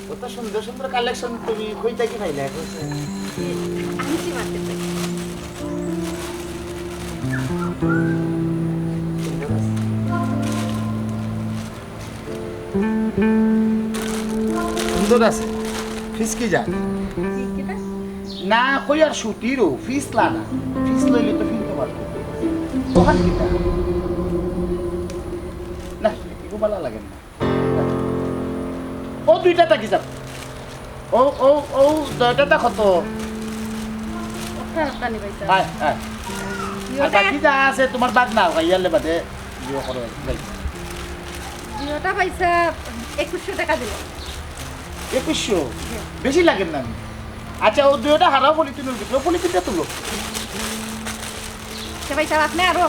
কত সুন্দর সুন্দর কালেকশন তুমি কইতা কি পাইলা আমি কি মারতে পারি সুন্দর আছে ফিস কি যা না কই আর সুতিরও ফিস লানা ফিস লইলে তো ফিলতে পারতো ওখান কিটা না এগো ভালো লাগে না ও দুইটা থাকি যাব ও দুইটা কত ফারাক্কা নি পাইছা আয় আয় আর বাকি যা আছে তোমার বাদ না ইয়ারলে বাদে দিও করো যাই জিওটা পাইছা 2100 টাকা দিল 2100 বেশি লাগে না আচ্ছা ও দুইটা হারাও পলিথিনের ভিতরে পলিথিনটা তুলো সে পাইছা আপনি আরো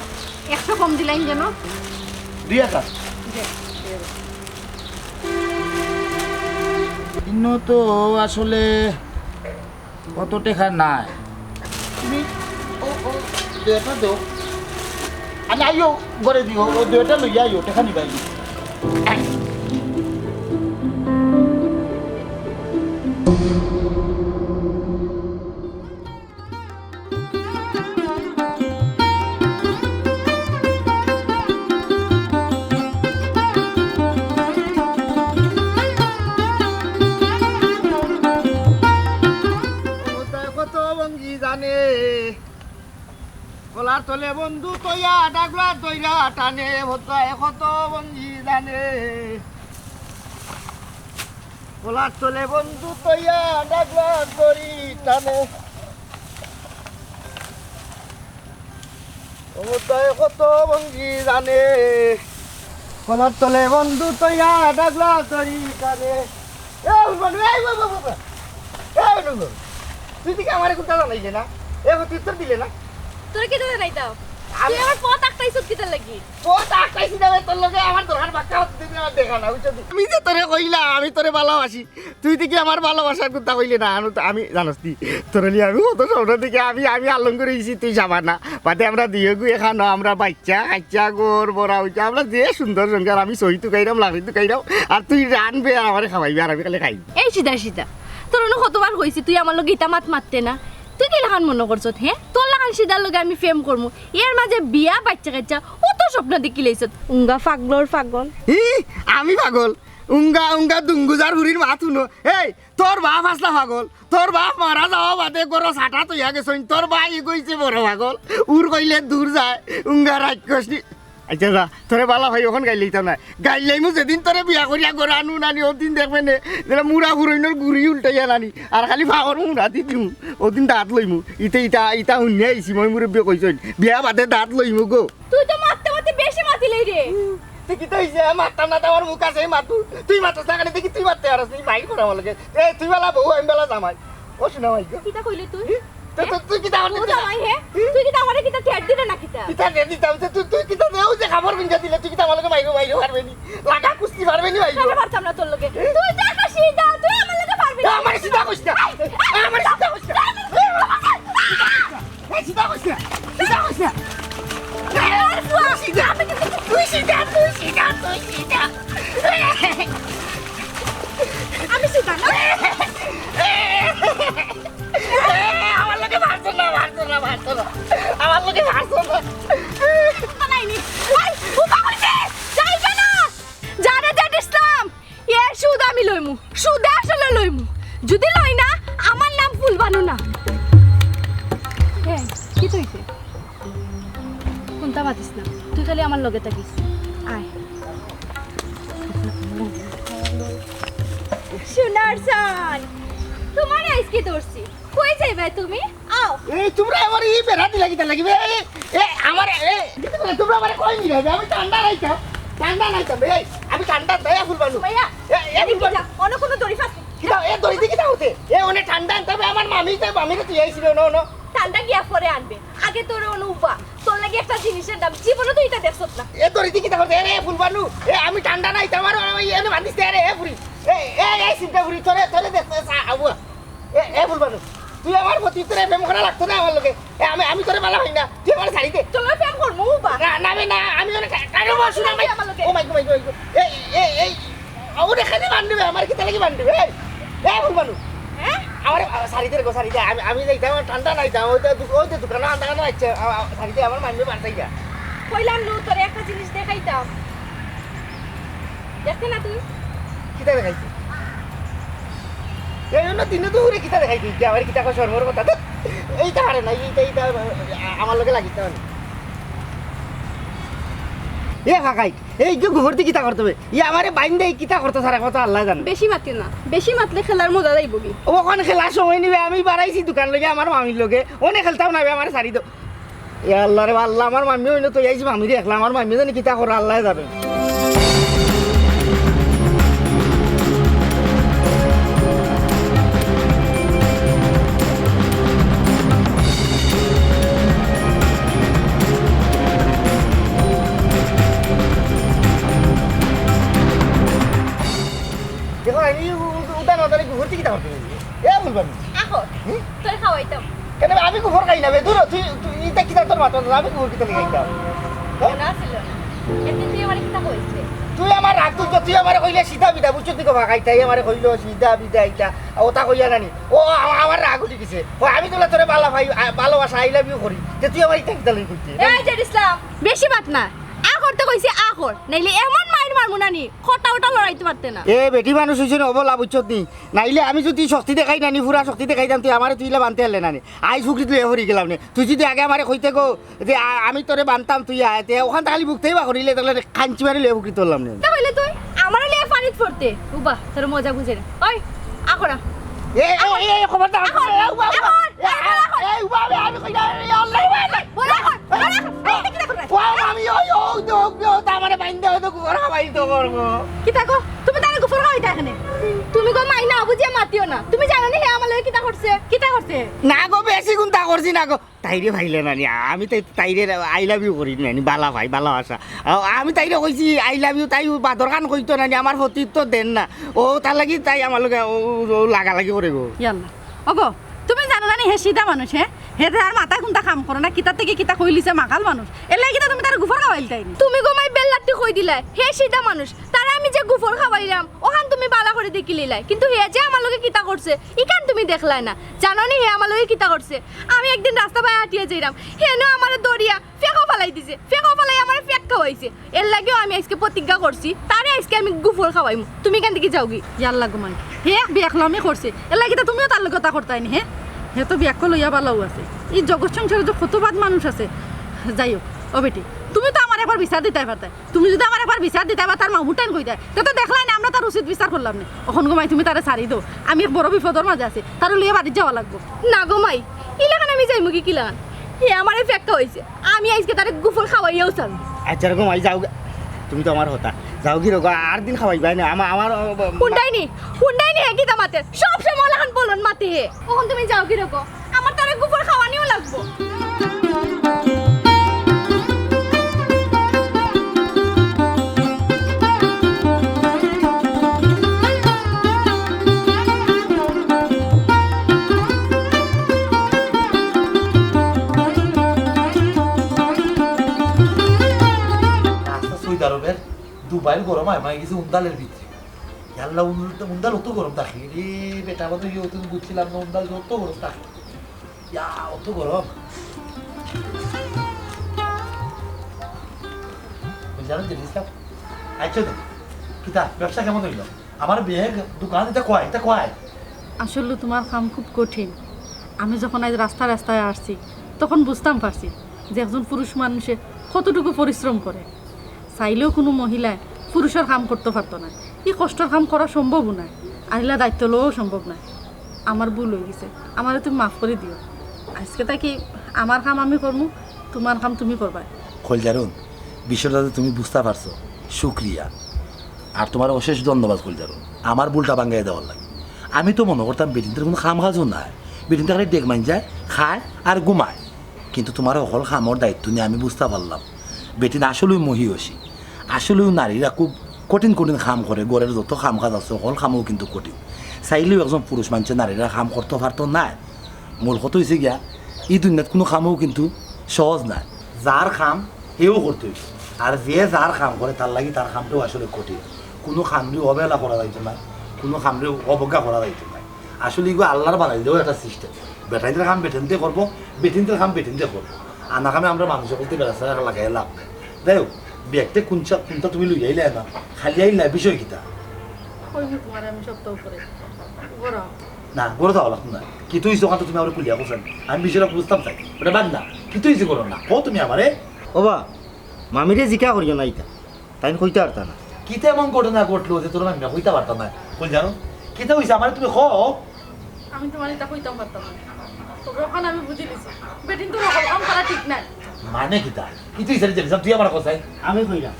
100 কম দিলেন যেন 2000 ইনো তো আসলে কত টাকা নাই তুমি ও দুইটা দাও আমি আইও ঘরে দিও ও দুইটা লইয়া আইও টাকা নিবাই কত বঙ্গি জানে গলার তলে বন্ধু তৈয়া ডাগলা তৈরা টানে ভোতায় কত বঙ্গি জানে গলার তলে বন্ধু তৈয়া ডাগলা তরি টানে ভোতায় কত বঙ্গি জানে গলার তলে বন্ধু তৈয়া ডাগলা তরি টানে তুই দিকে আমার কোনটা জানাইছে না এ উত্তর দিলে না তোর কি দাদা নাই দাও তুই আমার পথ আটকাইছিস কিতা লাগি বহুত আকাইছি না তোর লগে আমার দরকার বাক্কা হতে আমার দেখা না বুঝছো আমি যে তোরে কইলা আমি তোরে ভালোবাসি তুই দিকে আমার ভালোবাসার কথা কইলে না আমি জানোস তুই তোর লিয়ে আমি অত সৌর দিকে আমি আলম করেছি তুই যাবা না বাদে আমরা দিয়ে গু এখানো আমরা বাচ্চা কাচ্চা গোর বড়া হইছা আমরা যে সুন্দর সঙ্গে আমি সহি তো খাইরাম লাগি তো খাইরাম আর তুই রানবে আর আমার খাওয়াইবি আর আমি খালি খাই এই সিধা সিধা তোর অন্য কতবার কইছি তুই আমার লগে ইটা মাত মারতে না তুই কি লাগান মনে করছ হ্যাঁ তোর লাগান সিধার লগে আমি ফেম করমু এর মাঝে বিয়া বাচ্চা কাচ্চা অত স্বপ্ন দেখি লাইছ উঙ্গা পাগলর পাগল আমি পাগল উঙ্গা উঙ্গা দুঙ্গুজার হুরির মাথ শুনো এই তোর বাপ আসলা পাগল তোর বাপ মারা যাওয়া বাদে গরো ছাটা তৈয়া গেছ তোর বাই কইছে বড় পাগল উর কইলে দূর যায় উঙ্গা রাক্ষসী আচ্ছা যা তোরে বালা ভাই ওখান গাইলেই তো না গাইলেই মু যেদিন তোরে বিয়া করিয়া গড় আনু নানি ওদিন দেখবে নে যেটা মুড়া হুরইনর গুড়ি উল্টাইয়া নানি আর খালি ভাগর মুড়া দি দিম ওদিন দাঁত লইমু ইটা শুনিয়া আইছি মই মুরব্বী কইছই বিয়া বাদে দাঁত লইমু গো তুই তো মারতে মারতে বেশি মাতিলেই রে তুই কি তৈছে মারতাম না আমার মুখ আছে মাতু তুই মারতাস না দেখি তুই মারতে আর তুই মাইক করা আমার লাগে তুই বেলা বউ আমি বেলা জামাই ও শোনা ভাই কিতা কইলে তুই তুই কিতা ও জামাই হে তুই কিতা আমারে কিতা টেট দিলে না কিতা কিতা দে দিতাম তুই কিতা দেও যে খাবার বিঞ্জা দিলে তুই কিতা আমার লগে মাইরো পারবে নি লাগা কুস্তি পারবে নি ভাই আমি পারতাম না তোর লগে তুই তো একটা সিধা তুই আমার লগে পারবি না আমার সিধা কইছ না আমার সিধা কইছ না সিধা কইছ না সিধা কইছ না তুই সিধা আমি সিধা না আমার লগে মারছ না আমার লগে মারছ না নাইনি আই উবা কইছে যাইবে না জানে যে ইসলাম এ সুদ আমি লইমু সুদ আসলে লইমু যদি লই না আমার নাম ফুলবানু না এ কি তুইছে কোনটা মাতিস না তুই খালি আমার লগে থাকিস আয় সোনার সান তোমার আইসকে ধরছি কই যাইবে তুমি আও এই তোমরা আমার এই বেড়া দিলা কিতা লাগিবে এ আমার তোমরা আমারে কই নি রে আমি ঠান্ডা নাইতাম এই আমি ঠান্ডা দয়া ফুলবানু ভাইয়া এ ফুলবানু অন্য কোনো দড়ি ফাস কিটা এ দড়ি দি কিটা হতে এ ওনে ঠান্ডা তবে আমার মামিকে তুই আইছিল না ঠান্ডা গিয়া পরে আনবে আগে তোর অনুবা তোর লাগি একটা জিনিসের দাম জীবনে তুই এটা দেখছস না এ দড়ি দি কিটা হতে এ ফুলবানু এ আমি ঠান্ডা নাইতাম আর এনে বান্ধিস রে এ ফুরি এই সিনটা ফুরি তোরে দেখতে আবু এ ফুলবানু তুই আমার প্রতি তোরে প্রেম করা লাগতো না আমার লগে আমি তোরে ভালো হই না তুই আমার ছাড়ি দে তোর প্রেম করমু বা না আমি অনেক কারো বসু না ও মাই গড এই ওরে খালি বান্ধিবে আমার কি তালে কি বান্ধিবে এ ফুলবানু হ্যাঁ আমার শাড়িতে আমি যাইতাম ঠান্ডা নাইতাম ওইটা দোকানে আন্দা কেন আইছে শাড়িতে আমার মানবে বাড়তাই যা কইলাম নু তোর একটা জিনিস দেখাইতাম দেখতে না তুই কিতা দেখাইছি এই জন্য দিনে তো উড়ে কিতা দেখাইছি যে আমার কিতা সর্বর কথা তো এইটা হারে না এইটা আমার লগে লাগিতে মানে এ কাকাই এই যে গোবরটি কিতা করতে হবে ই আমারে বাইন দেই কিতা করতে সারা কথা আল্লাহ জানে বেশি মাতি না, বেশি মাতলে খেলার মজা যাইব কি। ওখানে খেলার সময় নিবে আমি বাড়াইছি দোকান লগে আমার মামির লগে ওনে খেলতাম না আমার সারি দাও এ আল্লাহ রে আল্লাহ আমার মামি হইলো তো আইছি মামি দেখলাম আমার মামি জানি কিতা করে আল্লাহ জানে দেখো আমি উদান উদানে ঘুরতে কিতা করতে এ বলবাম আহো তোর খাওয়াইতাম কেন আমি গোবর খাই না বে দূর তুই তুই ইটা কিতা তোর মাথা আমি গোবর কিতা খাইতাম না ছিল না এতে তুই আমার কিতা কইছে তুই আমার রাগ তুই আমার কইলে সিধা বিদা বুঝছো তুই কবা খাইতাই আমার কইলো সিধা বিদা ইটা ওটা কইয়া নানি ও আমার রাগ উঠে গেছে ও আমি তোলা তোরে ভালোবাসা আই লাভ ইউ করি যে তুই আমার ইটা কিতা লই কইতে এই যে ইসলাম বেশি মাত না আ করতে কইছি আ কর নাইলে এমন মাইর মারমু নানি খটা ওটা লড়াইতে পারতে না এ বেটি মানুষ হইছে অবলা বুঝছো নি নাইলে আমি যদি শক্তি দেখাই নানি পুরা শক্তি দেখাইতাম তুই আমারে তুইলে বানতে হলে নানি আই ফুকরি তুই হরি গেলাম নে তুই যদি আগে আমারে কইতে গো যে আমি তোরে বানতাম তুই আয় ওখান খালি বুকতেই বা করিলে তাহলে খাঞ্চি মারি লে ফুকরি তুললাম নে তাহলে তুই আমার লিয়ে পানিত পড়তে উবা তোর মজা বুঝে না ওই আ করা এই খবরদার এই বাবা আমি কই না আল্লাহ বলা কর এই কিতা করছ আমি ওই তামারে বাইন্দা হয়তো গোবর খাবাই তো করবো কিতা কো তুমি তারে গুফর খাওয়াইতা এখানে তুমি গো মাইনা বুঝিয়া মাতিও না তুমি জানো না হে আমার লগে কিতা করছে না গো বেশি গুণটা করছি না গো তাইরে ভাইলে নানি আমি তাইরে আই লাভ ইউ করি নানি বালা ভাই বালা আশা আমি তাইরে কইছি আই লাভ ইউ তাই বাদর গান কইতো নানি আমার প্রতি তো দেন না ও তার লাগি তাই আমার লগে লাগালাগি করে গো ইয়াল্লা ওগো তুমি জানো না হে সিধা মানুষ হে আর মাথায় কোনটা কাম করে না কিতা থেকে কিতা কইলিছে মাকাল মানুষ এলাই কিতা তুমি তার গুফর খাওয়াইলতাই তুমি গো মাই বেল্লাতি কই দিলাই হে সিধা মানুষ তারে আমি যে গুফর খাওয়াইলাম ওখান তুমি বালা করে দেখি লিলাই কিন্তু হে যে আমার লগে কিতা করছে ইকান তুমি দেখলাই না জানো নি হে আমার লগে কিতা করছে আমি একদিন রাস্তা পায়ে হাঁটিয়ে যাইরাম হেনো আমারে দড়িয়া ফেকো ফালাই দিছে ফেকো ফালাই আমারে ফেক খাওয়াইছে এর লাগেও আমি আজকে প্রতিজ্ঞা করছি তারে আজকে আমি গুফর খাওয়াইমু তুমি কেন দিকে যাওগি ইয়াল্লা গুমান হে বিয়াখলামি করছে এলাই কিতা তুমিও তার লগে কথা করতাই নি হে তো বিয়াক লইয়া বালাও আছে এই জগৎ সংসারে যে কতবাদ মানুষ আছে যাই হোক ও বেটি তুমি তো আমার একবার বিচার দিতে পারতে তুমি যদি আমার একবার বিচার দিতে বা তার মামুটাইন কই দেয় তো দেখলাই না আমরা তার উচিত বিচার করলাম না ওখান গোমাই তুমি তারে ছাড়ি দাও আমি এক বড় বিপদের মাঝে আছি তার লিয়ে বাড়ি যাওয়া লাগবো না গো মাই ইলাকান আমি যাইমু কি লাগান হে আমারে ফেক্কা হইছে আমি আজকে তারে গুফর খাওয়াইয়াও চাল আচ্ছা রকম আই যাও তুমি তো আমার হতা যাও কি রকম আর দিন খাওয়াইবাই না আমার হুন্ডাইনি হে কি দামাতে সব সময় লাগান বলুন মাতে হে ওখান তুমি যাও কি রকম আমার তারে গুফর খাওয়ানিও লাগবো দুবাইল গরম হয় মানে গেছে উন্দালের ভিতরে ইয়াল্লা উন্দাল অত গরম থাকে রে বেটা বাদ ইয়ে তুমি বুঝছিলাম না উন্দাল অত গরম থাকে ইয়া অত গরম জানো জিনিসটা আচ্ছা তো কিতা ব্যবসা কেমন হইল আমার বিয়ে দোকান এটা কয় আসলে তোমার কাম খুব কঠিন আমি যখন আজ রাস্তায় আসছি তখন বুঝতাম পারছি যে একজন পুরুষ মানুষে কতটুকু পরিশ্রম করে চাইলেও কোনো মহিলায় পুরুষের কাম করতে পারতো না এই কষ্টের কাম করা সম্ভবও নয় আইলা দায়িত্ব লওয়াও সম্ভব নয় আমার ভুল হয়ে গেছে আমারে তুমি মাফ করে দিও আজকে তাকি আমার কাম আমি করবো তোমার কাম তুমি করবা কইলজারুন বিষয়টা তুমি বুঝতে পারছো শুক্রিয়া আর তোমার অশেষ ধন্যবাদ কইলজারুন আমার ভুলটা ভাঙাই দেওয়ার লাগে আমি তো মনে করতাম বেটিনদের কোনো খাম কাজও নাই বেটিনটা খালি ডেক মান যায় খায় আর ঘুমায় কিন্তু তোমার অকল খামর দায়িত্ব নিয়ে আমি বুঝতে পারলাম বেটিন আসলেই মহিষী আসলেও নারীরা খুব কঠিন খাম করে ঘরের যত খাম কাজ আছে অকল খামও কিন্তু কঠিন চাইলেও একজন পুরুষ মানুষের নারীরা খাম করতে পারতো না মূল কথা হয়েছে গিয়া এই দুনিয়াত কোনো খামও কিন্তু সহজ নাই যার খাম সেও করতে হয়েছে আর যে যার খাম করে তার লাগি তার খামটাও আসলে কঠিন কোনো খামরে অবহেলা করা যাইতো না কোনো খামরে অবজ্ঞা করা যাইতো না আসলে এগুলো আল্লাহর বানাই দেওয়া একটা সিস্টেম বেটাইদের কাম বেটেনতে করবো বেটিনদের কাম বেটিনতে করবো আনা কামে আমরা মানুষের বলতে বেড়াচ্ছে লাগাই লাভ নেই যাই হোক ব্যাগটা কোনটা তুমি লই আইলে না খালি আইলা বিষয় কিতা আমি সপ্তাহ করে না বড় দাও লাগতো না কি তুই দোকান তুমি আমার খুলিয়া বসেন আমি বিষয়টা বুঝতাম চাই ওটা বাদ না কি তুই করো না ও তুমি আমারে ওবা মামিরে জিকা করিও না ইটা তাই কইতে পারতা না কিতে এমন ঘটনা ঘটলো যে তোর আমি কইতে পারতাম না বল জানো কিতে হইছে আমার তুমি কও আমি তোমার এটা কইতাম পারতাম না তবে ওখানে আমি বুঝি নিছি বেটিন তো রকম করা ঠিক নাই মানে কিতা কিতে হইছে যে তুই আমার কথাই আমি কইলাম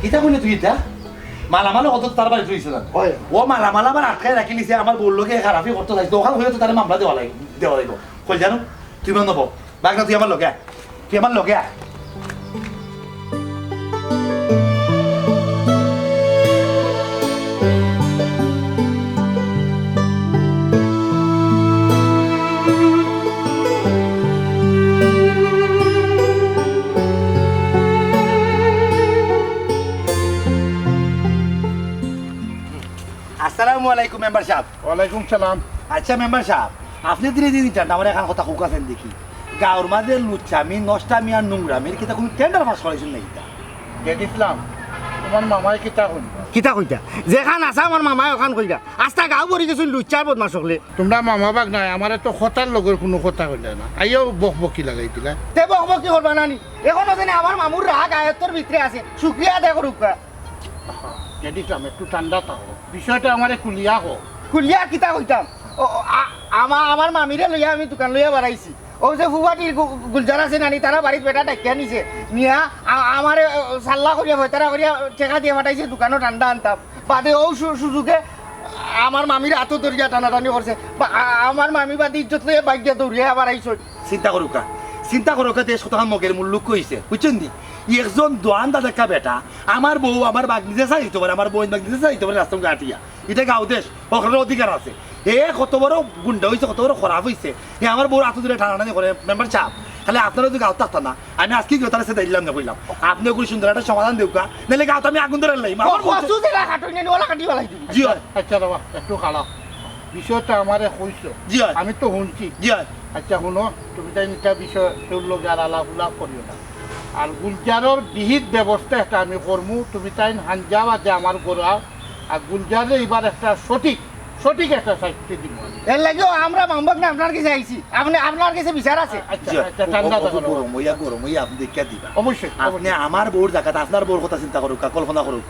কিতা কইলে তুই এটা মালামাল কত তার বাড়ি তুইছিল হয়। ও মালামাল আমার আটকায় রাখি লিছে আমার বললোকে খারাপই করতে চাইছে দোকান হয়ে তো তার মামলা দেওয়া লাগবে কই জানো তুই মন নব বাগনা তুই আমার লগে আয়। তুই আমার লগে আয়। আসসালামু আলাইকুম মেম্বার সাহেব ওয়ালাইকুম সালাম। আচ্ছা মেম্বার সাহেব আপনি ধীরে ধীরে দিচ্ছেন আমার এখন কথা কুকাছেন দেখি গাঁর মাঝে লুচ্ছামি নষ্টামি আর নোংরামির কিতা কোনো টেন্ডার পাস করাইছেন নাকি তা গেট ইসলাম তোমার মামাই কিতা শুনবা কিতা কইতা যেখান আছে আমার মামাই ওখান কইরা আস্তা গাঁও ভরি গেছিল লুচ্চার বদমাস হলে তোমরা মামা বাগ নাই আমার তো কথার লগের কোনো কথা কইলে না আইও বকবকি লাগাই দিলা তে বকব কি করবা নানি এখনো জানি আমার মামুর রাগ আয়ত্তর ভিতরে আছে শুক্রিয়া দে করুকা গেট ইসলাম একটু ঠান্ডা থাকো বিষয়টা আমারে কুলিয়া হোক কুলিয়া কিতা কইতাম আমার মামিরে লইয়া আমি দোকান লইয়া বাড়াইছি ও যে ফুবাটির গুলজার আছে নানি তারা বাড়ির বেটা ডাকিয়া নিছে নিয়া আমারে সাল্লা করিয়া ভয়তারা করিয়া টেকা দিয়ে পাঠাইছে দোকানও ঠান্ডা আনতাম বাদে ও সুযোগে আমার মামির হাতও দরিয়া টানাটানি করছে আমার মামি বাদে ইজ্জত লইয়া বাইক দিয়ে দৌড়িয়া আবার আইসই চিন্তা করুকা দেশ কত মগের মূল্য কইছে বুঝছেন দি একজন দোয়ানদা দেখা বেটা আমার বউ আমার বাগ নিজে চাইতে পারে আমার বোন বাগ নিজে চাইতে পারে রাস্তা গাটিয়া এটা গাঁও দেশ ওখানে অধিকার আছে এ কত বড় গুন্ডা হয়েছে কত বড় খারাপ হয়েছে এ আমার বউ হাত ধরে টানাটানি করে মেম্বার চাপ খালি আপনারা যদি গাঁও থাকতাম না আমি আজকে গিয়ে তারা সেটা দিলাম না কইলাম আপনি ওগুলো সুন্দর একটা সমাধান দেউকা নাহলে গাঁও আমি আগুন ধরে লাইম জি হয় আচ্ছা বাবা একটু খালা বিষয়টা আমারে কইছো জি হয় আমি তো শুনছি জি হয় আচ্ছা শুনো তুমি তাই এটা বিষয় তোর লোক আর আলাপ উলাপ করিও না আর গুলজারের বিহিত ব্যবস্থা একটা আমি করমু তুমি তাই হাঞ্জা বাজে আমার গোড়া আর গুলজারে এবার একটা সঠিক একটা শাস্তি দিব এর লাগেও আমরা মামবাক না আপনার কাছে আইছি আপনার কাছে বিচার আছে আচ্ছা আচ্ছা ঠান্ডা থাকো গরম হইয়া আপনি দেখিয়া দিবা অবশ্যই আপনি আমার বউর জায়গাতে আপনার বউর কথা চিন্তা করুক কল্পনা করুক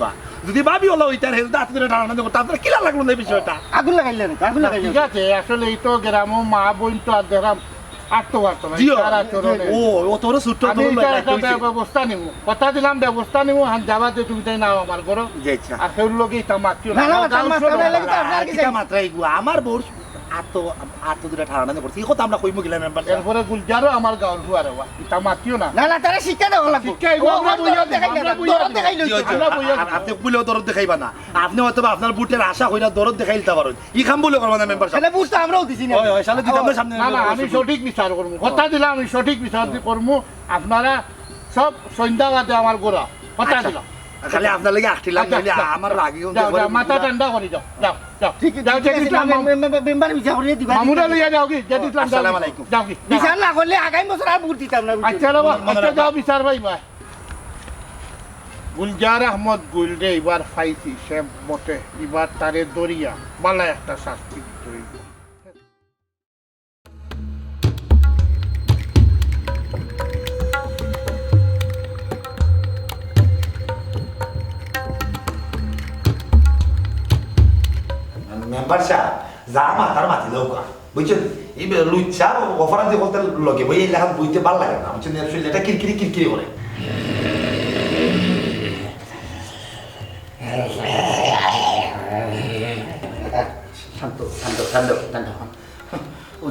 যদি ভাবি হলো ওইটার হেলতে হাত ধরে টানাটানি করতে আপনার কিলা লাগলো না এই বিষয়টা আগুন লাগাইলেন আগুন লাগাইলেন ঠিক আছে আসলে এই তো গ্রাম মা বোন তো আর গ্রাম আটতে পারতো না তার আচরণে ও তোর ছোট্ট আমি এটা একটা ব্যবস্থা নিব কথা দিলাম ব্যবস্থা নিব হান যাবা যে তুমি তাই নাও আমার ঘর আর সেগুলো লোক এটা মাতিও না, আপনার কাছে মাত্রাই আমার বউর আত্ম দুটা ঠাড়ানো করছি এই কথা আমরা কইমু গেলাম মেম্বার এরপরে গুলজারও আমার গাঁর হুয়ার হওয়া এটা মাতিও না না তারা শিক্ষা দেওয়া লাগবে শিক্ষা এগুলো আমরা বইয়া আপনি বলেও দরদ দেখাইবা না আপনি হয়তো আপনার বুটের আশা হইলা দরদ দেখাই দিতে পারেন ই খাম বলে করবা না মেম্বার তাহলে বুঝতে আমরাও দিছি না হয় সালে দিতে আমরা সামনে না আমি সঠিক বিচার করবো কথা দিলাম আমি সঠিক বিচার করবো আপনারা সব সন্ধ্যাবাদে আমার গোড়া কথা দিলাম খালি আপনার লাগে আটটি লাগ আমার রাগি মাথা ঠান্ডা করে যাও যাও যাও ঠিক মেম্বার বিচার করে দিবা মামুরা লইয়া যাও কি যেতে ইসলাম আসসালামু আলাইকুম যাও কি বিচার না করলে আগামী বছর আর ভোট দিতাম না আচ্ছা আচ্ছা যাও বিচার ভাই ভাই গুলজার আহমদ গুলরে এবার ফাইছি সে মতে এবার তারে দরিয়া বালা একটা শাস্তি দিতে হইব মেম্বার সাহেব যা মাথার মাতি দৌকা বুঝছেন এই লুচ্ছা অফারান্তি বলতে লগে বই এই লেখান বইতে ভালো লাগে না বুঝছেন এটা কিরকিরি করে শান্ত শান্ত শান্ত শান্ত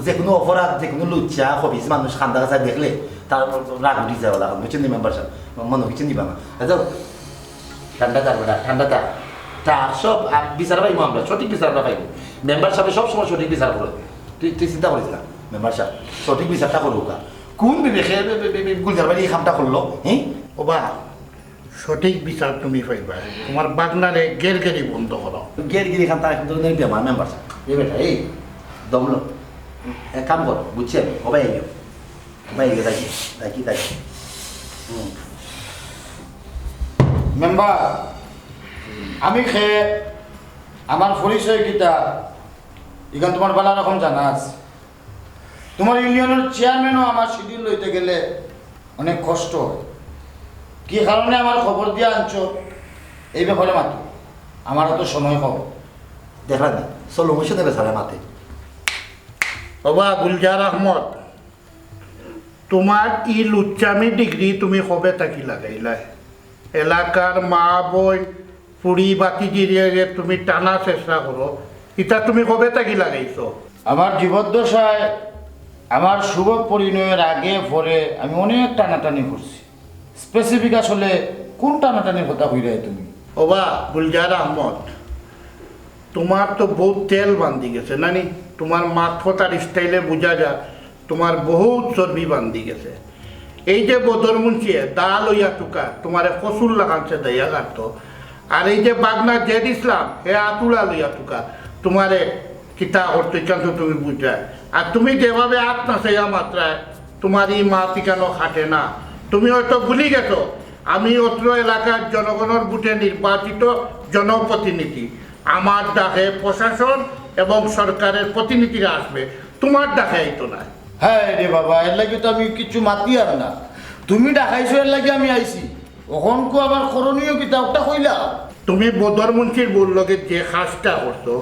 যে কোনো অপরাধ যে কোনো লুচ্ছা হবিস মানুষ খান্দা কাছা দেখলে তার রাগ উঠি যাওয়া লাগে বুঝছেন মেম্বার সাহেব মনে হচ্ছে নিবা না ঠান্ডা থাকবে না ঠান্ডা থাক তা সব বিচার পাইবো আমরা সঠিক বিচারটা পাইবো মেম্বার সাহেব সব সময় সঠিক বিচার করে তুই চিন্তা করিস না মেম্বার সাহেব সঠিক বিচারটা করুক কোন বিবেকে গুলজার বাড়ি এই কামটা করলো হ্যাঁ ও বা সঠিক বিচার তুমি পাইবা তোমার বাগনারে গেরগেরি বন্ধ করো গেরগিরি খান তার কিন্তু বেমার মেম্বার সাহেব এই বেটা এই দমলো এক কাম কর বুঝছি আমি সবাই আইও সবাই আইও দেখি মেম্বার আমি খেয়ে আমার পরিচয় কিতা এখান তোমার বেলা রকম জানা আছে। তোমার ইউনিয়নের চেয়ারম্যানও আমার শিডিউল লইতে গেলে অনেক কষ্ট হয়। কি কারণে আমার খবর দিয়ে আনছো এই ব্যাপারে মাত্র আমারও তো সময় হবে। দেখলেন না চলো মুছে দেবে সারা মাথে। বাবা গুলজার আহমদ, তোমার ই লুচ্চামি ডিগ্রি তুমি কবে থাকি লাগাইলাই? এলাকার মা বোন পুরি বাতি জিরিয়ে তুমি টানা চেষ্টা করো, এটা তুমি কবে থাকি লাগাইছো? আমার জীবদ্দশায় আমার শুভ পরিণয়ের আগে পরে আমি অনেক টানাটানি করছি। স্পেসিফিক আসলে কোন টানাটানির কথা হইরাই তুমি? বাবা গুলজার আহমদ, তোমার তো বহুত তেল বান্ধি গেছে নানি, তোমার মাথতার স্টাইলে বোঝা যায় তোমার বহুত চর্বি বান্ধি গেছে। এই যে বদর মুন্সিয়ে দা লইয়া টুকা তোমারে কসুর লাগানছে দইয়া কাটতো, আর এই যে বাগনা জেড ইসলাম হে আতুলা লইয়া টুকা তোমারে কিতা করতে চান তো তুমি বুঝায়। আর তুমি যেভাবে আত্মাশয়া মাত্রায় তোমার এই মা টিকানো খাটে না। তুমি হয়তো ভুলি গেছো আমি অত্র এলাকার জনগণের বুটে নির্বাচিত জনপ্রতিনিধি। আমার ডাকে প্রশাসন এবং সরকারের প্রতিনিধিরা আসবে, তোমার ডাকে আইতো না। হ্যাঁ রে বাবা, এর লাগে তো আমি কিছু মাতি আর না, তুমি ডাকাইছো এর লাগে আমি আইছি। ওখনকো আবার করণীয় কিতা ওটা কইলা? তুমি বদর মুন্সির বউর লগে যে কাজটা করছো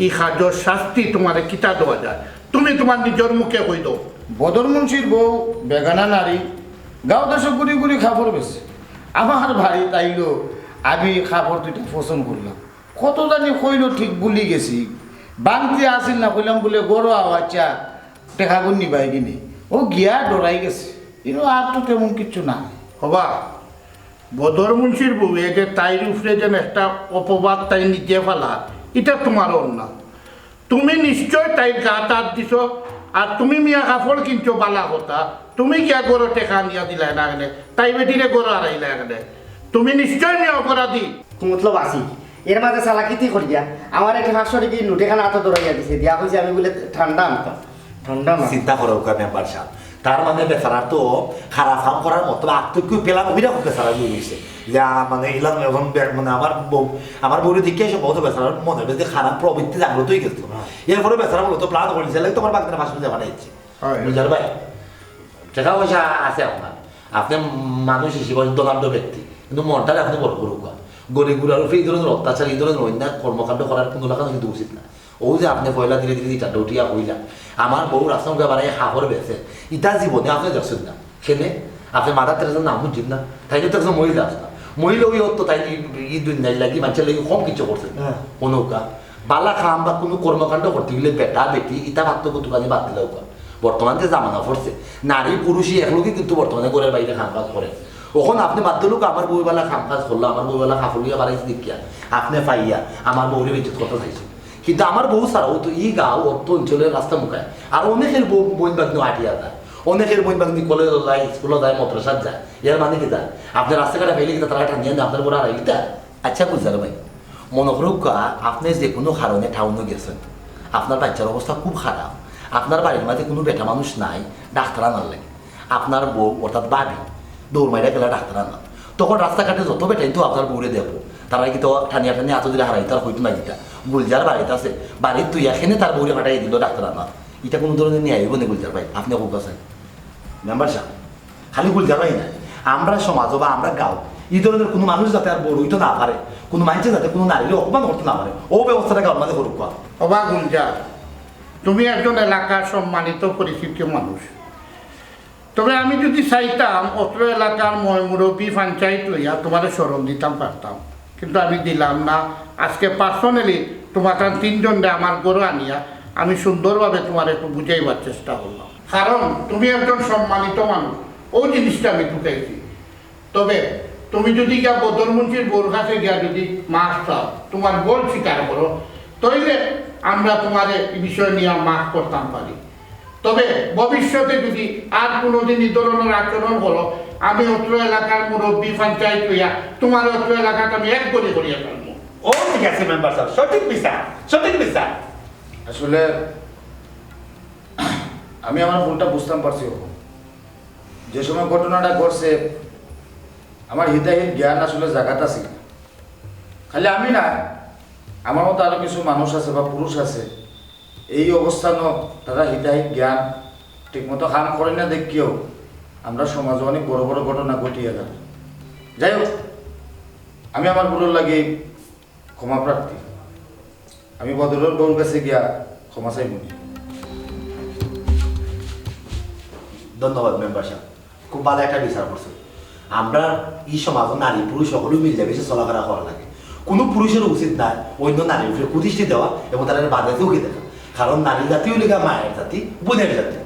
এই কাজের শাস্তি তোমার কিতা দেওয়া যায় তুমি তোমার নিজের মুখে কই দাও। বদর মুন্সির বউ বেগানা নারী, গাঁও দেশে গুড়ি গুড়ি খাবার বেছে। আমার ভাই তাইলো আমি খাবার দুইটা পছন্দ করলাম, কত জানি কইল ঠিক ভুলি গেছি। বাংতি আসিল না কইলাম বলে গরো আওয়াজা টেকাগুন নিবাই কিনি, ও গিয়া ডরাই গেছে। কিন্তু আর তো তেমন কিছু না। হবা বদর মুন্সির বউ এই যে তাইর উপরে যেন একটা অপবাদ তাই নিজে ফেলা, এটা তোমার না। তুমি নিশ্চয় তাইর গা তার দিছ, আর তুমি মিয়া কাপড় কিনছো বালা কথা, তুমি গিয়া গরো টেকা নিয়া দিলাই না এখানে, তাই বেটিরে গরো আড়াইলা এখানে, তুমি নিশ্চয় মিয়া অপরাধী। মতলব আসি এর মাঝে চালাকিতি করিয়া আমার একটা 500 টাকা নোট এখানে হাতে ধরাইয়া দিছে, দিয়া কইছে আমি বলে ঠান্ডা আনতাম। ঠান্ডা না চিন্তা করো মেম্বার সাহেব, তার মানে বেচারার তো খারাপ কাম করার মতো আত্মক্য পেলাম অভিনয় বেচারা হয়েছে যে মানে এলাম এখন মানে আমার বউরে দেখে এসে বহুত বেচারার মনে হবে যে খারাপ প্রবৃত্তি জাগ্রত হয়ে গেছে। এরপরে বেচারা বলো তো প্লান করেছে তোমার বাগদানের ভাষণ যাওয়া নিচ্ছে বুঝার ভাই টাকা পয়সা আছে আপনার, আপনি মানুষ হিসেবে দলান্ড ব্যক্তি, কিন্তু মনটারে আপনি বড় করুক। গরিব গুড়ার উপরে এই ধরনের অত্যাচার এই ধরনের অন্যায় কর্মকাণ্ড করার কোনো লাগানো কিন্তু উচিত না। ও যে আপনি পয়লা ধীরে ধীরে ইটা উঠিয়া হইলা আমার বউ রাস্তা বাড়াই হাফর বেছে ইটা জীবনে আপনি দেখছেন না, সেনে আপনি মাদার তেরেসার নাম বুঝছেন না, তাই তো একজন মহিলা আছে না, মহিলা ওই অত তাই ই দুনিয়ার লাগি মানুষের লাগি কম কিছু করছেন কোনো বালা খাম বা কোনো কর্মকাণ্ড করতে গেলে বেটা বেটি ইটা পার্থক্য দোকানে বাদ দিলেও বর্তমানে যে জামানা পড়ছে নারী পুরুষই একলোকে কিন্তু বর্তমানে ঘরের বাইরে খাম কাজ করে। ওখানে আপনি বাধ্য লোক আমার বউবেলা খাম কাজ করলো, আমার বউবেলা কাপড়িয়া বাড়াইছে দেখিয়া আপনি পাইয়া আমার বউরে বেঁচে কথা চাইছে। কিন্তু আমার বউ ছাড়াও তো এই গাঁও অর্থ অঞ্চলের রাস্তা মুখায় আর অনেকের বই বাগনি আটিয়া যায়, অনেকের বই বাগনি কলেজ যায়, স্কুলে যায়, মদ্রাসাত যায়। এর মানে কি যায় আপনি রাস্তাঘাটে ফেলে কিন্তু তারা টানিয়ে দেয় আপনার বড় আর এইটা। আচ্ছা বুঝার ভাই মনে করুক আপনি যে কোনো কারণে টাউনে গেছেন, আপনার বাচ্চার অবস্থা খুব খারাপ, আপনার বাড়ির মাঝে কোনো বেটা মানুষ নাই, ডাক্তার আনার লাগে, আপনার বউ অর্থাৎ বাড়ি দৌড় মাইরা গেলে ডাক্তার আনার, তখন রাস্তাঘাটে যত বেটাই তো আপনার বউরে দেবো, তারা কিন্তু টানিয়া টানিয়ে এত দিলে হারাই তার হইতো না। এটা গুলজার বাড়িতে আছে, বাড়ির তুই এখানে তার বউরে ফাটাই দিল ডাক্তার আনার, এটা কোনো ধরনের নিয়ে আইব না গুলজার ভাই। আপনি হোক আছেন মেম্বার সাহেব, খালি গুলজার ভাই না আমরা সমাজ বা আমরা গাঁও এই ধরনের কোনো মানুষ যাতে আর বড় হইতে না পারে, কোনো মানুষের যাতে কোনো নারীর অপমান করতে না পারে, ও ব্যবস্থাটা গাঁর মাঝে করুক। অবা গুলজার, তুমি একজন এলাকার সম্মানিত পরিচিত মানুষ, তবে আমি যদি চাইতাম অত্র এলাকার মুরব্বী পঞ্চায়েত লইয়া তোমার স্মরণ দিতাম পারতাম, কিন্তু আমি দিলাম না। আজকে পার্সোনালি তোমার 3 জনরে আমার গরু আনিয়া আমি সুন্দরভাবে তোমার একটু বুঝাইবার চেষ্টা করলাম, কারণ তুমি একজন সম্মানিত মানুষ, ও জিনিসটা আমি ঢুকাইছি। তবে তুমি যদি গিয়া বদর মুন্সির বোর কাছে গিয়া যদি মাছ চাও, তোমার বল স্বীকার করো, তাইলে আমরা তোমার এই বিষয় নিয়ে মাফ করতাম পারি। তবে ভবিষ্যতে যদি আর কোনোদিন এই ধরনের আচরণ করো, আমি অত্র এলাকার মুরব্বী পঞ্চায়েত হইয়া তোমার অত্র এলাকাটা আমি এক করে করিয়া ফেলবো। ও ঠিক আছে মেম্বার সাহেব, সঠিক বিচার, সঠিক বিচার। আসলে আমি আমার ভুলটা বুঝতাম পারছি। যে সময় ঘটনাটা ঘটছে আমার হিতাহিত জ্ঞান আসলে জায়গাটা ছিল খালি আমি না আমার মতো আরও কিছু মানুষ আছে বা পুরুষ আছে এই অবস্থানও তারা হিতাহিত জ্ঞান ঠিকমতো কাম করে না দেখিও আমরা সমাজে অনেক বড় বড় ঘটনা ঘটিয়ে গেল যাই হোক আমি আমার গুলোর লাগে ক্ষমা প্রার্থী আমি বদরের বউর কাছে গিয়া ক্ষমা চাইব ধন্যবাদ মেম্বার সাহেব খুব ভালো একটা বিচার করছে আমরা এই সমাজ নারী পুরুষ সকলেই মিলে বেশি চলাফেরা করা লাগে কোনো পুরুষের উচিত নাই অন্য নারীর উপরে কুদৃষ্টি দেওয়া এবং তাদের বাধাতে উঠে দেখা কারণ নারী জাতি হইলে মায়ের জাতি বোনের জাতি